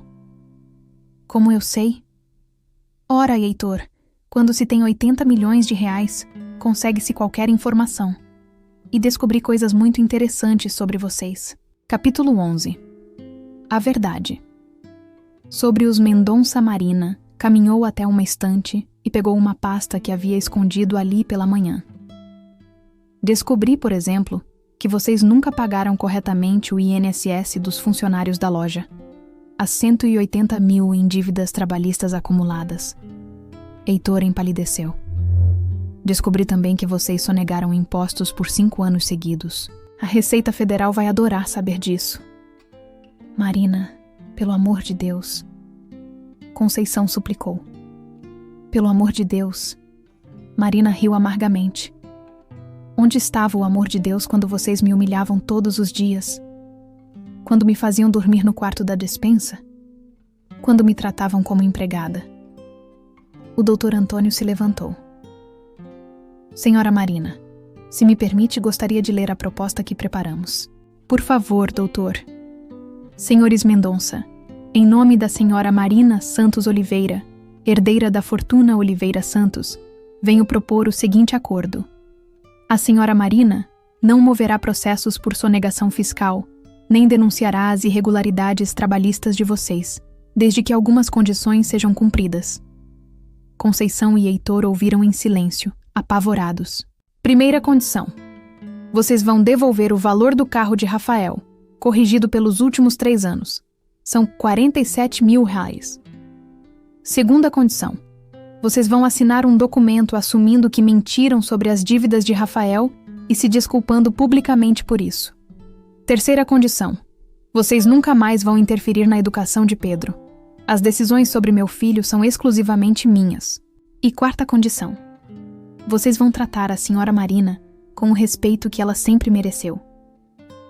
Como eu sei? Ora, Heitor, quando se tem 80 milhões de reais, consegue-se qualquer informação. E descobri coisas muito interessantes sobre vocês. Capítulo 11. A verdade. Sobre os Mendonça, Marina caminhou até uma estante e pegou uma pasta que havia escondido ali pela manhã. Descobri, por exemplo, que vocês nunca pagaram corretamente o INSS dos funcionários da loja. As 180 mil em dívidas trabalhistas acumuladas. Heitor empalideceu. Descobri também que vocês sonegaram impostos por 5 anos seguidos. A Receita Federal vai adorar saber disso. Marina, pelo amor de Deus. Conceição suplicou. Pelo amor de Deus. Marina riu amargamente. Onde estava o amor de Deus quando vocês me humilhavam todos os dias? Quando me faziam dormir no quarto da despensa? Quando me tratavam como empregada? O doutor Antônio se levantou. Senhora Marina, se me permite, gostaria de ler a proposta que preparamos. Por favor, doutor. Senhores Mendonça, em nome da senhora Marina Santos Oliveira, herdeira da fortuna Oliveira Santos, venho propor o seguinte acordo. A senhora Marina não moverá processos por sonegação fiscal, nem denunciará as irregularidades trabalhistas de vocês, desde que algumas condições sejam cumpridas. Conceição e Heitor ouviram em silêncio, apavorados. Primeira condição. Vocês vão devolver o valor do carro de Rafael, corrigido pelos últimos 3 anos. São R$47 mil. Segunda condição. Vocês vão assinar um documento assumindo que mentiram sobre as dívidas de Rafael e se desculpando publicamente por isso. Terceira condição. Vocês nunca mais vão interferir na educação de Pedro. As decisões sobre meu filho são exclusivamente minhas. E quarta condição. Vocês vão tratar a senhora Marina com o respeito que ela sempre mereceu.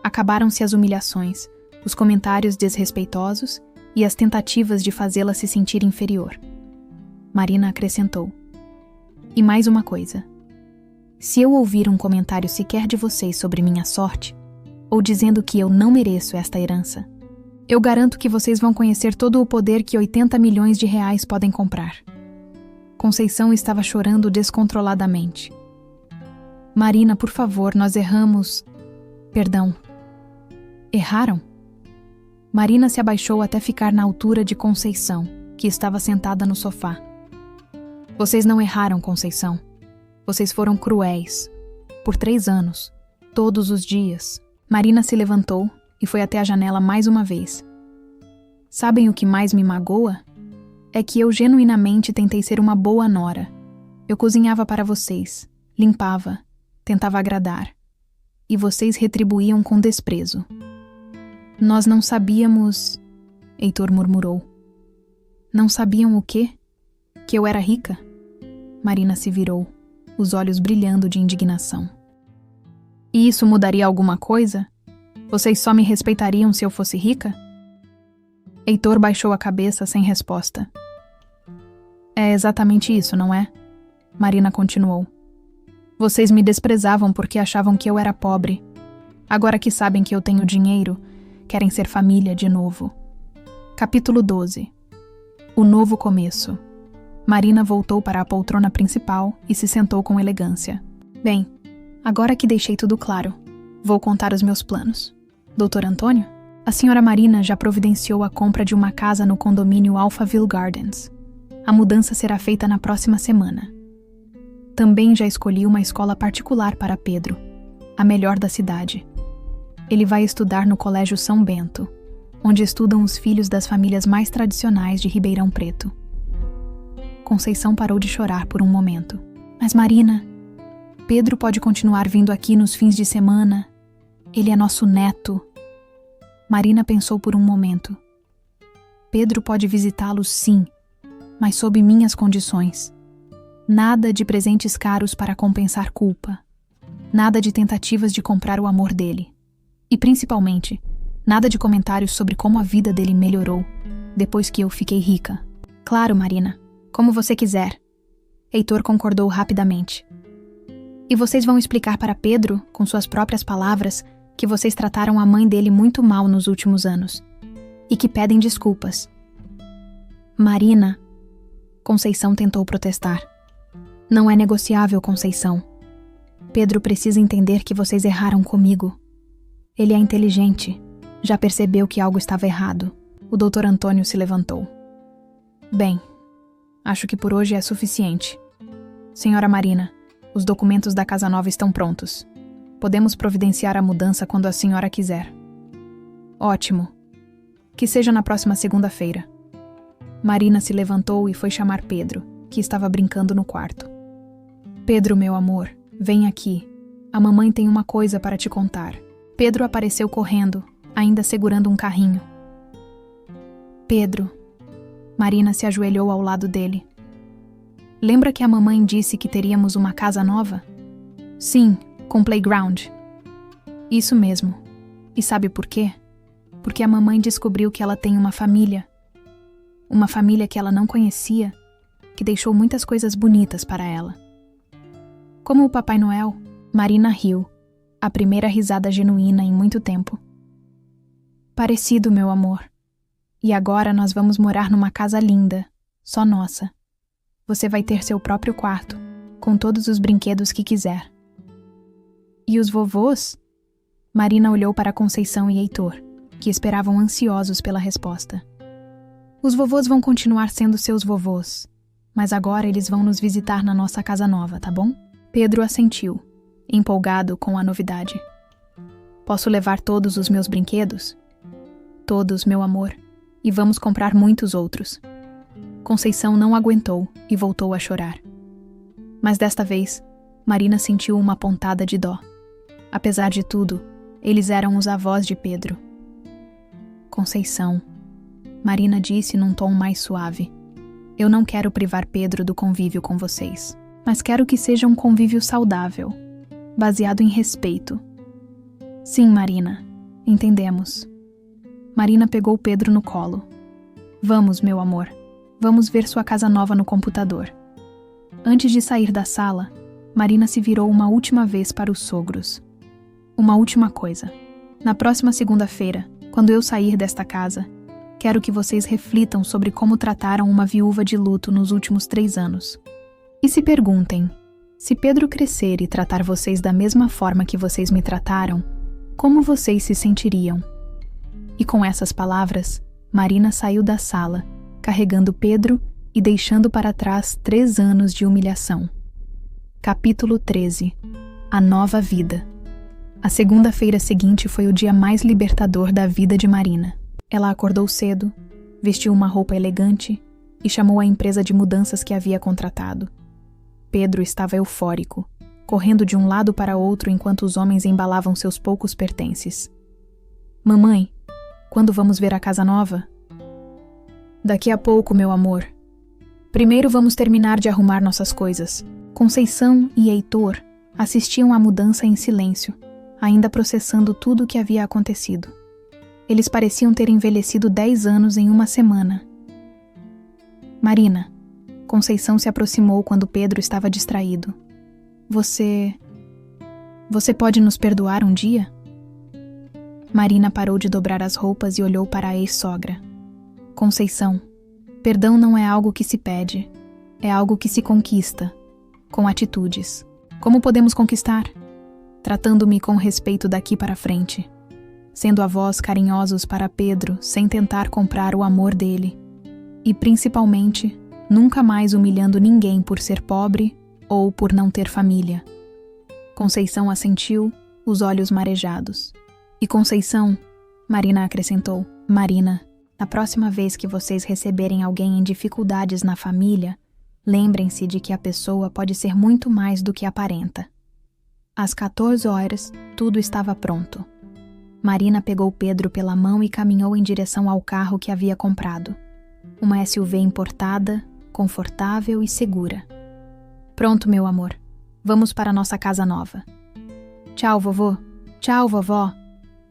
Acabaram-se as humilhações, os comentários desrespeitosos e as tentativas de fazê-la se sentir inferior. Marina acrescentou. E mais uma coisa. Se eu ouvir um comentário sequer de vocês sobre minha sorte, ou dizendo que eu não mereço esta herança, eu garanto que vocês vão conhecer todo o poder que R$80 milhões podem comprar. Conceição estava chorando descontroladamente. Marina, por favor, nós erramos. Perdão. Erraram? Marina se abaixou até ficar na altura de Conceição, que estava sentada no sofá. Vocês não erraram, Conceição. Vocês foram cruéis. Por 3 anos. Todos os dias. Marina se levantou e foi até a janela mais uma vez. Sabem o que mais me magoa? É que eu genuinamente tentei ser uma boa nora. Eu cozinhava para vocês, limpava, tentava agradar. E vocês retribuíam com desprezo. Nós não sabíamos... Heitor murmurou. Não sabiam o quê? Que eu era rica? Marina se virou, os olhos brilhando de indignação. E isso mudaria alguma coisa? Vocês só me respeitariam se eu fosse rica? Heitor baixou a cabeça sem resposta. É exatamente isso, não é? Marina continuou. Vocês me desprezavam porque achavam que eu era pobre. Agora que sabem que eu tenho dinheiro, querem ser família de novo. Capítulo 12. O novo começo. Marina voltou para a poltrona principal e se sentou com elegância. Bem, agora que deixei tudo claro, vou contar os meus planos. Doutor Antônio? A senhora Marina já providenciou a compra de uma casa no condomínio Alphaville Gardens. A mudança será feita na próxima semana. Também já escolhi uma escola particular para Pedro, a melhor da cidade. Ele vai estudar no Colégio São Bento, onde estudam os filhos das famílias mais tradicionais de Ribeirão Preto. Conceição parou de chorar por um momento. Mas Marina, Pedro pode continuar vindo aqui nos fins de semana. Ele é nosso neto. Marina pensou por um momento. Pedro pode visitá-los, sim, mas sob minhas condições. Nada de presentes caros para compensar culpa. Nada de tentativas de comprar o amor dele. E, principalmente, nada de comentários sobre como a vida dele melhorou depois que eu fiquei rica. Claro, Marina, como você quiser. Heitor concordou rapidamente. E vocês vão explicar para Pedro, com suas próprias palavras, que vocês trataram a mãe dele muito mal nos últimos anos. E que pedem desculpas. Marina, Conceição tentou protestar. Não é negociável, Conceição. Pedro precisa entender que vocês erraram comigo. Ele é inteligente. Já percebeu que algo estava errado. O doutor Antônio se levantou. Bem, acho que por hoje é suficiente. Senhora Marina, os documentos da Casa Nova estão prontos. Podemos providenciar a mudança quando a senhora quiser. Ótimo. Que seja na próxima segunda-feira. Marina se levantou e foi chamar Pedro, que estava brincando no quarto. Pedro, meu amor, vem aqui. A mamãe tem uma coisa para te contar. Pedro apareceu correndo, ainda segurando um carrinho. Pedro. Marina se ajoelhou ao lado dele. Lembra que a mamãe disse que teríamos uma casa nova? Sim, com playground. Isso mesmo. E sabe por quê? Porque a mamãe descobriu que ela tem uma família. Uma família que ela não conhecia. que deixou muitas coisas bonitas para ela. Como o Papai Noel, Marina riu, a primeira risada genuína em muito tempo. Parecido, meu amor. E agora nós vamos morar numa casa linda, só nossa. Você vai ter seu próprio quarto, com todos os brinquedos que quiser. E os vovôs? Marina olhou para Conceição e Heitor, que esperavam ansiosos pela resposta. Os vovôs vão continuar sendo seus vovôs, mas agora eles vão nos visitar na nossa casa nova, tá bom? Pedro assentiu, empolgado com a novidade. Posso levar todos os meus brinquedos? Todos, meu amor, e vamos comprar muitos outros. Conceição não aguentou e voltou a chorar. Mas desta vez, Marina sentiu uma pontada de dó. Apesar de tudo, eles eram os avós de Pedro. Conceição, Marina disse num tom mais suave. Eu não quero privar Pedro do convívio com vocês, mas quero que seja um convívio saudável, baseado em respeito. Sim, Marina, entendemos. Marina pegou Pedro no colo. Vamos, meu amor, vamos ver sua casa nova no computador. Antes de sair da sala, Marina se virou uma última vez para os sogros. Uma última coisa. Na próxima segunda-feira, quando eu sair desta casa, quero que vocês reflitam sobre como trataram uma viúva de luto nos últimos 3 anos. E se perguntem, se Pedro crescer e tratar vocês da mesma forma que vocês me trataram, como vocês se sentiriam? E com essas palavras, Marina saiu da sala, carregando Pedro e deixando para trás 3 anos de humilhação. Capítulo 13. A nova vida. A segunda-feira seguinte foi o dia mais libertador da vida de Marina. Ela acordou cedo, vestiu uma roupa elegante e chamou a empresa de mudanças que havia contratado. Pedro estava eufórico, correndo de um lado para outro enquanto os homens embalavam seus poucos pertences. Mamãe, quando vamos ver a casa nova? Daqui a pouco, meu amor. Primeiro vamos terminar de arrumar nossas coisas. Conceição e Heitor assistiam à mudança em silêncio, ainda processando tudo o que havia acontecido. Eles pareciam ter envelhecido 10 anos em uma semana. Marina, Conceição se aproximou quando Pedro estava distraído. Você pode nos perdoar um dia? Marina parou de dobrar as roupas e olhou para a ex-sogra. Conceição, perdão não é algo que se pede, é algo que se conquista, com atitudes. Como podemos conquistar? Tratando-me com respeito daqui para frente, sendo avós carinhosos para Pedro sem tentar comprar o amor dele, e principalmente, nunca mais humilhando ninguém por ser pobre ou por não ter família. Conceição assentiu, os olhos marejados. E Conceição, Marina acrescentou, Marina, na próxima vez que vocês receberem alguém em dificuldades na família, lembrem-se de que a pessoa pode ser muito mais do que aparenta. Às 14 horas, tudo estava pronto. Marina pegou Pedro pela mão e caminhou em direção ao carro que havia comprado. Uma SUV importada, confortável e segura. Pronto, meu amor. Vamos para nossa casa nova. Tchau, vovô. Tchau, vovó.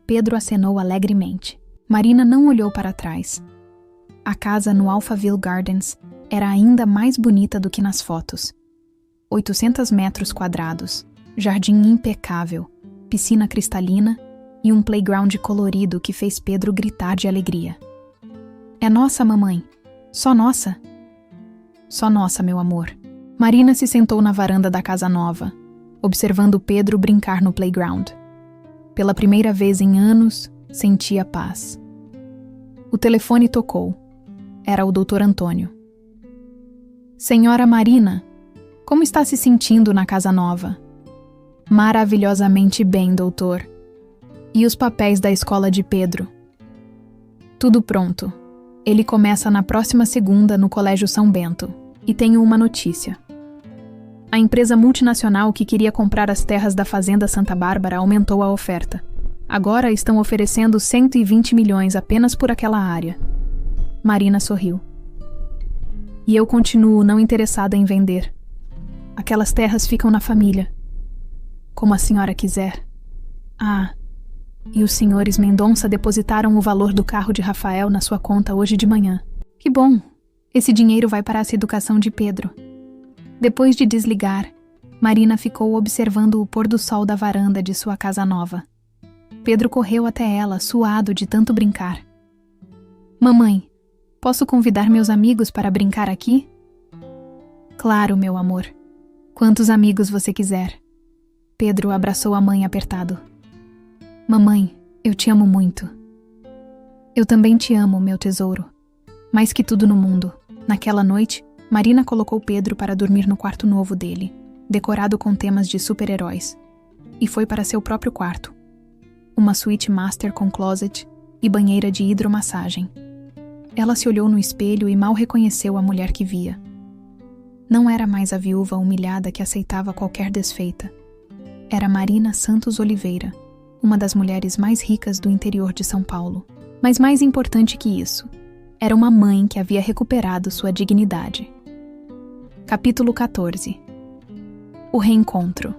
Pedro acenou alegremente. Marina não olhou para trás. A casa no Alphaville Gardens era ainda mais bonita do que nas fotos. 800 metros quadrados, jardim impecável, piscina cristalina e um playground colorido que fez Pedro gritar de alegria. É nossa, mamãe. Só nossa. Só nossa, meu amor. Marina se sentou na varanda da casa nova, observando Pedro brincar no playground. Pela primeira vez em anos, sentia paz. O telefone tocou. Era o Dr. Antônio. Senhora Marina, como está se sentindo na casa nova? Maravilhosamente bem, doutor. E os papéis da escola de Pedro? Tudo pronto. Ele começa na próxima segunda no Colégio São Bento. E tenho uma notícia. A empresa multinacional que queria comprar as terras da Fazenda Santa Bárbara aumentou a oferta. Agora estão oferecendo 120 milhões apenas por aquela área. Marina sorriu. E eu continuo não interessada em vender. Aquelas terras ficam na família. Como a senhora quiser. Ah, e os senhores Mendonça depositaram o valor do carro de Rafael na sua conta hoje de manhã. Que bom! Esse dinheiro vai para a educação de Pedro. Depois de desligar, Marina ficou observando o pôr do sol da varanda de sua casa nova. Pedro correu até ela, suado de tanto brincar. Mamãe, posso convidar meus amigos para brincar aqui? Claro, meu amor. Quantos amigos você quiser. Pedro abraçou a mãe apertado. Mamãe, eu te amo muito. Eu também te amo, meu tesouro. Mais que tudo no mundo. Naquela noite, Marina colocou Pedro para dormir no quarto novo dele, decorado com temas de super-heróis, e foi para seu próprio quarto. Uma suíte master com closet e banheira de hidromassagem. Ela se olhou no espelho e mal reconheceu a mulher que via. Não era mais a viúva humilhada que aceitava qualquer desfeita. Era Marina Santos Oliveira, uma das mulheres mais ricas do interior de São Paulo. Mas mais importante que isso, era uma mãe que havia recuperado sua dignidade. Capítulo 14. O reencontro.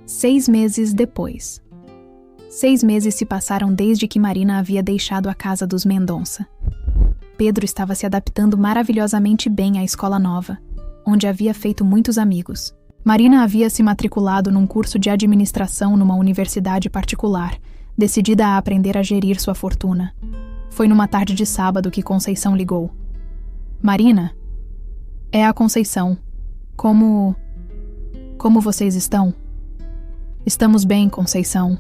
6 meses depois. 6 meses se passaram desde que Marina havia deixado a casa dos Mendonça. Pedro estava se adaptando maravilhosamente bem à escola nova, onde havia feito muitos amigos. Marina havia se matriculado num curso de administração numa universidade particular, decidida a aprender a gerir sua fortuna. Foi numa tarde de sábado que Conceição ligou. Marina? É a Conceição. Como vocês estão? Estamos bem, Conceição.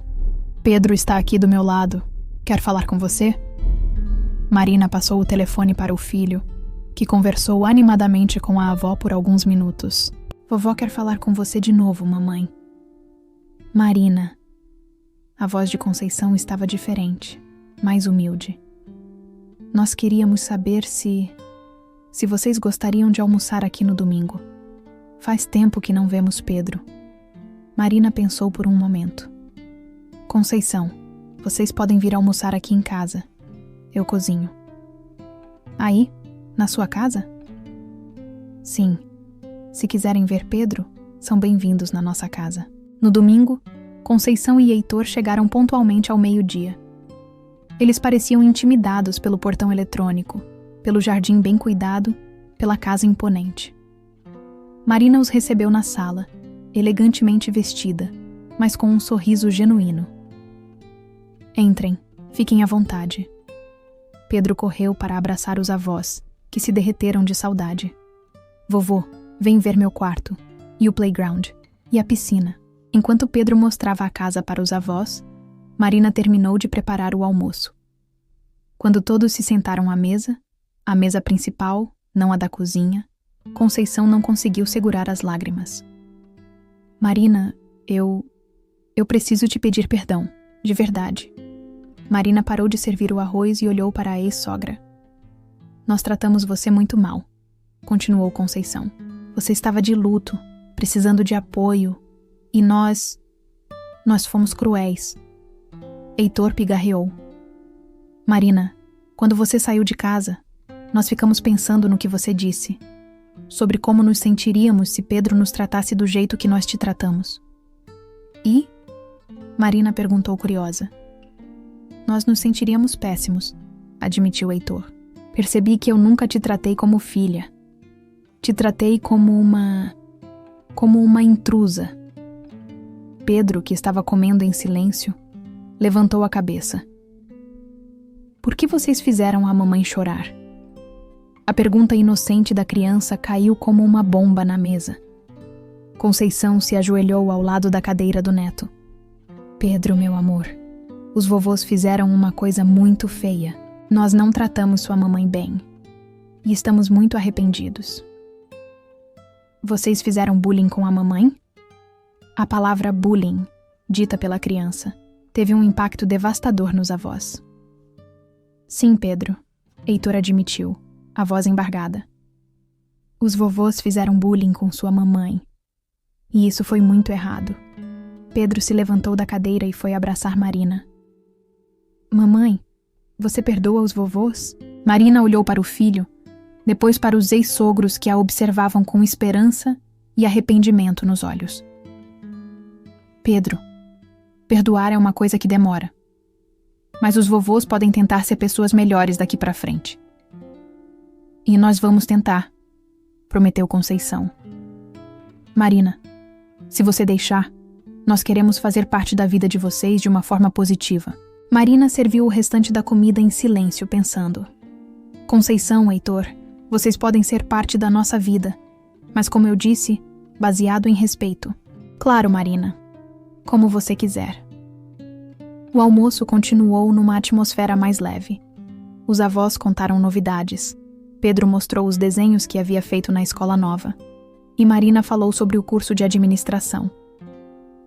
Pedro está aqui do meu lado. Quer falar com você? Marina passou o telefone para o filho, que conversou animadamente com a avó por alguns minutos. Vovó quer falar com você de novo, mamãe. Marina. A voz de Conceição estava diferente, mais humilde. Nós queríamos saber se vocês gostariam de almoçar aqui no domingo. Faz tempo que não vemos Pedro. Marina pensou por um momento. Conceição, vocês podem vir almoçar aqui em casa. Eu cozinho. Aí? Na sua casa? Sim. Se quiserem ver Pedro, são bem-vindos na nossa casa. No domingo, Conceição e Heitor chegaram pontualmente ao meio-dia. Eles pareciam intimidados pelo portão eletrônico, pelo jardim bem cuidado, pela casa imponente. Marina os recebeu na sala, elegantemente vestida, mas com um sorriso genuíno. Entrem, fiquem à vontade. Pedro correu para abraçar os avós, que se derreteram de saudade. Vovô, vem ver meu quarto, e o playground, e a piscina. Enquanto Pedro mostrava a casa para os avós, Marina terminou de preparar o almoço. Quando todos se sentaram à mesa, a mesa principal, não a da cozinha, Conceição não conseguiu segurar as lágrimas. Marina, eu preciso te pedir perdão, de verdade. Marina parou de servir o arroz e olhou para a ex-sogra. Nós tratamos você muito mal, continuou Conceição. Você estava de luto, precisando de apoio, e nós fomos cruéis. Heitor pigarreou. Marina, quando você saiu de casa, nós ficamos pensando no que você disse, sobre como nos sentiríamos se Pedro nos tratasse do jeito que nós te tratamos. E? Marina perguntou curiosa. Nós nos sentiríamos péssimos, admitiu Heitor. Percebi que eu nunca te tratei como filha. Te tratei como uma intrusa. Pedro, que estava comendo em silêncio, levantou a cabeça. Por que vocês fizeram a mamãe chorar? A pergunta inocente da criança caiu como uma bomba na mesa. Conceição se ajoelhou ao lado da cadeira do neto. Pedro, meu amor, os vovôs fizeram uma coisa muito feia. Nós não tratamos sua mamãe bem. E estamos muito arrependidos. Vocês fizeram bullying com a mamãe? A palavra bullying, dita pela criança, teve um impacto devastador nos avós. Sim, Pedro, Heitor admitiu, a voz embargada. Os vovôs fizeram bullying com sua mamãe. E isso foi muito errado. Pedro se levantou da cadeira e foi abraçar Marina. Mamãe, você perdoa os vovôs? Marina olhou para o filho, depois para os ex-sogros que a observavam com esperança e arrependimento nos olhos. Pedro, perdoar é uma coisa que demora. Mas os vovôs podem tentar ser pessoas melhores daqui para frente. E nós vamos tentar, prometeu Conceição. Marina, se você deixar, nós queremos fazer parte da vida de vocês de uma forma positiva. Marina serviu o restante da comida em silêncio, pensando. Conceição, Heitor, vocês podem ser parte da nossa vida, mas como eu disse, baseado em respeito. Claro, Marina, como você quiser. O almoço continuou numa atmosfera mais leve. Os avós contaram novidades. Pedro mostrou os desenhos que havia feito na escola nova. E Marina falou sobre o curso de administração.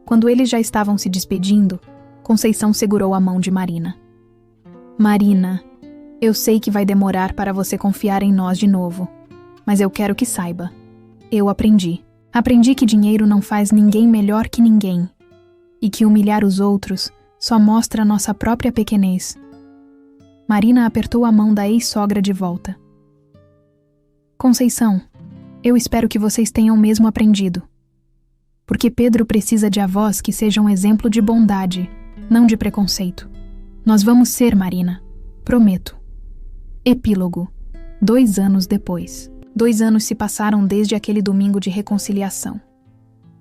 Quando eles já estavam se despedindo, Conceição segurou a mão de Marina. Marina, eu sei que vai demorar para você confiar em nós de novo, mas eu quero que saiba. Eu aprendi. Aprendi que dinheiro não faz ninguém melhor que ninguém, e que humilhar os outros só mostra nossa própria pequenez. Marina apertou a mão da ex-sogra de volta. Conceição, eu espero que vocês tenham mesmo aprendido. Porque Pedro precisa de avós que sejam exemplo de bondade, não de preconceito. Nós vamos ser, Marina. Prometo. Epílogo. 2 anos depois. 2 anos se passaram desde aquele domingo de reconciliação.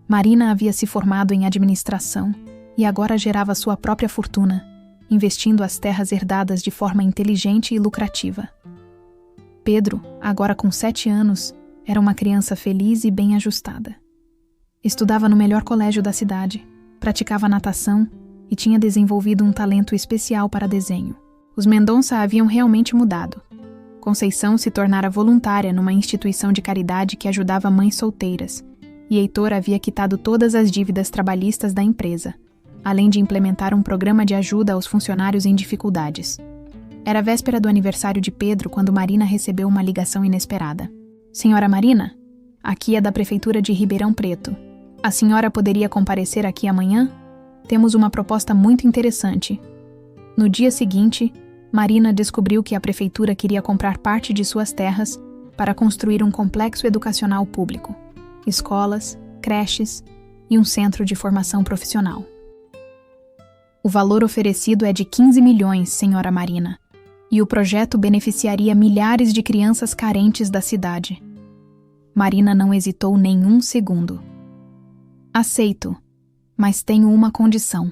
Marina havia se formado em administração e agora gerava sua própria fortuna, investindo as terras herdadas de forma inteligente e lucrativa. Pedro, agora com 7 anos, era uma criança feliz e bem ajustada. Estudava no melhor colégio da cidade, praticava natação e tinha desenvolvido um talento especial para desenho. Os Mendonça haviam realmente mudado. Conceição se tornara voluntária numa instituição de caridade que ajudava mães solteiras, e Heitor havia quitado todas as dívidas trabalhistas da empresa, além de implementar um programa de ajuda aos funcionários em dificuldades. Era a véspera do aniversário de Pedro quando Marina recebeu uma ligação inesperada. Senhora Marina, aqui é da Prefeitura de Ribeirão Preto. A senhora poderia comparecer aqui amanhã? Temos uma proposta muito interessante. No dia seguinte, Marina descobriu que a prefeitura queria comprar parte de suas terras para construir um complexo educacional público, escolas, creches e um centro de formação profissional. O valor oferecido é de 15 milhões, senhora Marina, e o projeto beneficiaria milhares de crianças carentes da cidade. Marina não hesitou nem um segundo. Aceito, mas tenho uma condição.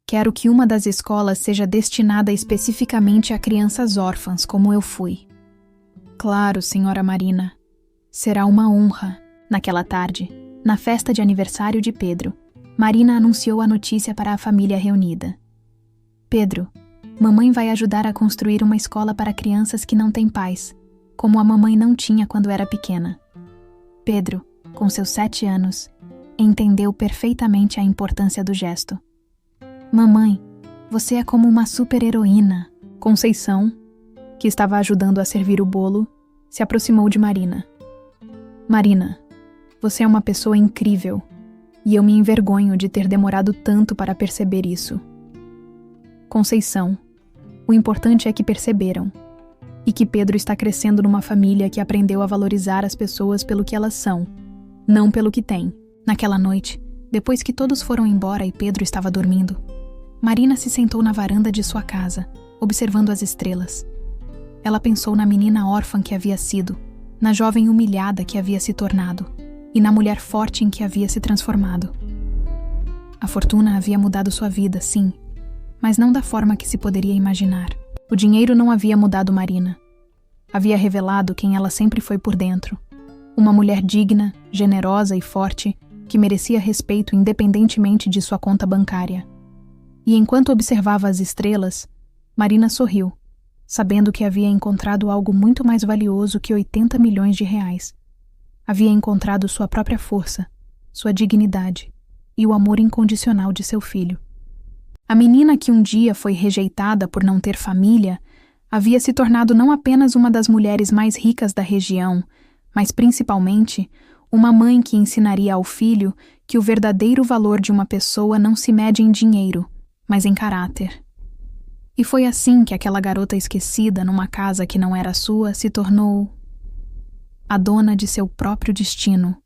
Quero que uma das escolas seja destinada especificamente a crianças órfãs, como eu fui. Claro, senhora Marina. Será uma honra. Naquela tarde, na festa de aniversário de Pedro, Marina anunciou a notícia para a família reunida. Pedro, mamãe vai ajudar a construir uma escola para crianças que não têm pais, como a mamãe não tinha quando era pequena. Pedro, com seus 7 anos, entendeu perfeitamente a importância do gesto. Mamãe, você é como uma super-heroína. Conceição, que estava ajudando a servir o bolo, se aproximou de Marina. Marina, você é uma pessoa incrível, e eu me envergonho de ter demorado tanto para perceber isso. Conceição, o importante é que perceberam, e que Pedro está crescendo numa família que aprendeu a valorizar as pessoas pelo que elas são, não pelo que têm. Naquela noite, depois que todos foram embora e Pedro estava dormindo, Marina se sentou na varanda de sua casa, observando as estrelas. Ela pensou na menina órfã que havia sido, na jovem humilhada que havia se tornado e na mulher forte em que havia se transformado. A fortuna havia mudado sua vida, sim, mas não da forma que se poderia imaginar. O dinheiro não havia mudado Marina. Havia revelado quem ela sempre foi por dentro. Uma mulher digna, generosa e forte, que merecia respeito independentemente de sua conta bancária. E enquanto observava as estrelas, Marina sorriu, sabendo que havia encontrado algo muito mais valioso que 80 milhões de reais. Havia encontrado sua própria força, sua dignidade e o amor incondicional de seu filho. A menina que um dia foi rejeitada por não ter família havia se tornado não apenas uma das mulheres mais ricas da região, mas principalmente uma mãe que ensinaria ao filho que o verdadeiro valor de uma pessoa não se mede em dinheiro, mas em caráter. E foi assim que aquela garota esquecida numa casa que não era sua se tornou a dona de seu próprio destino.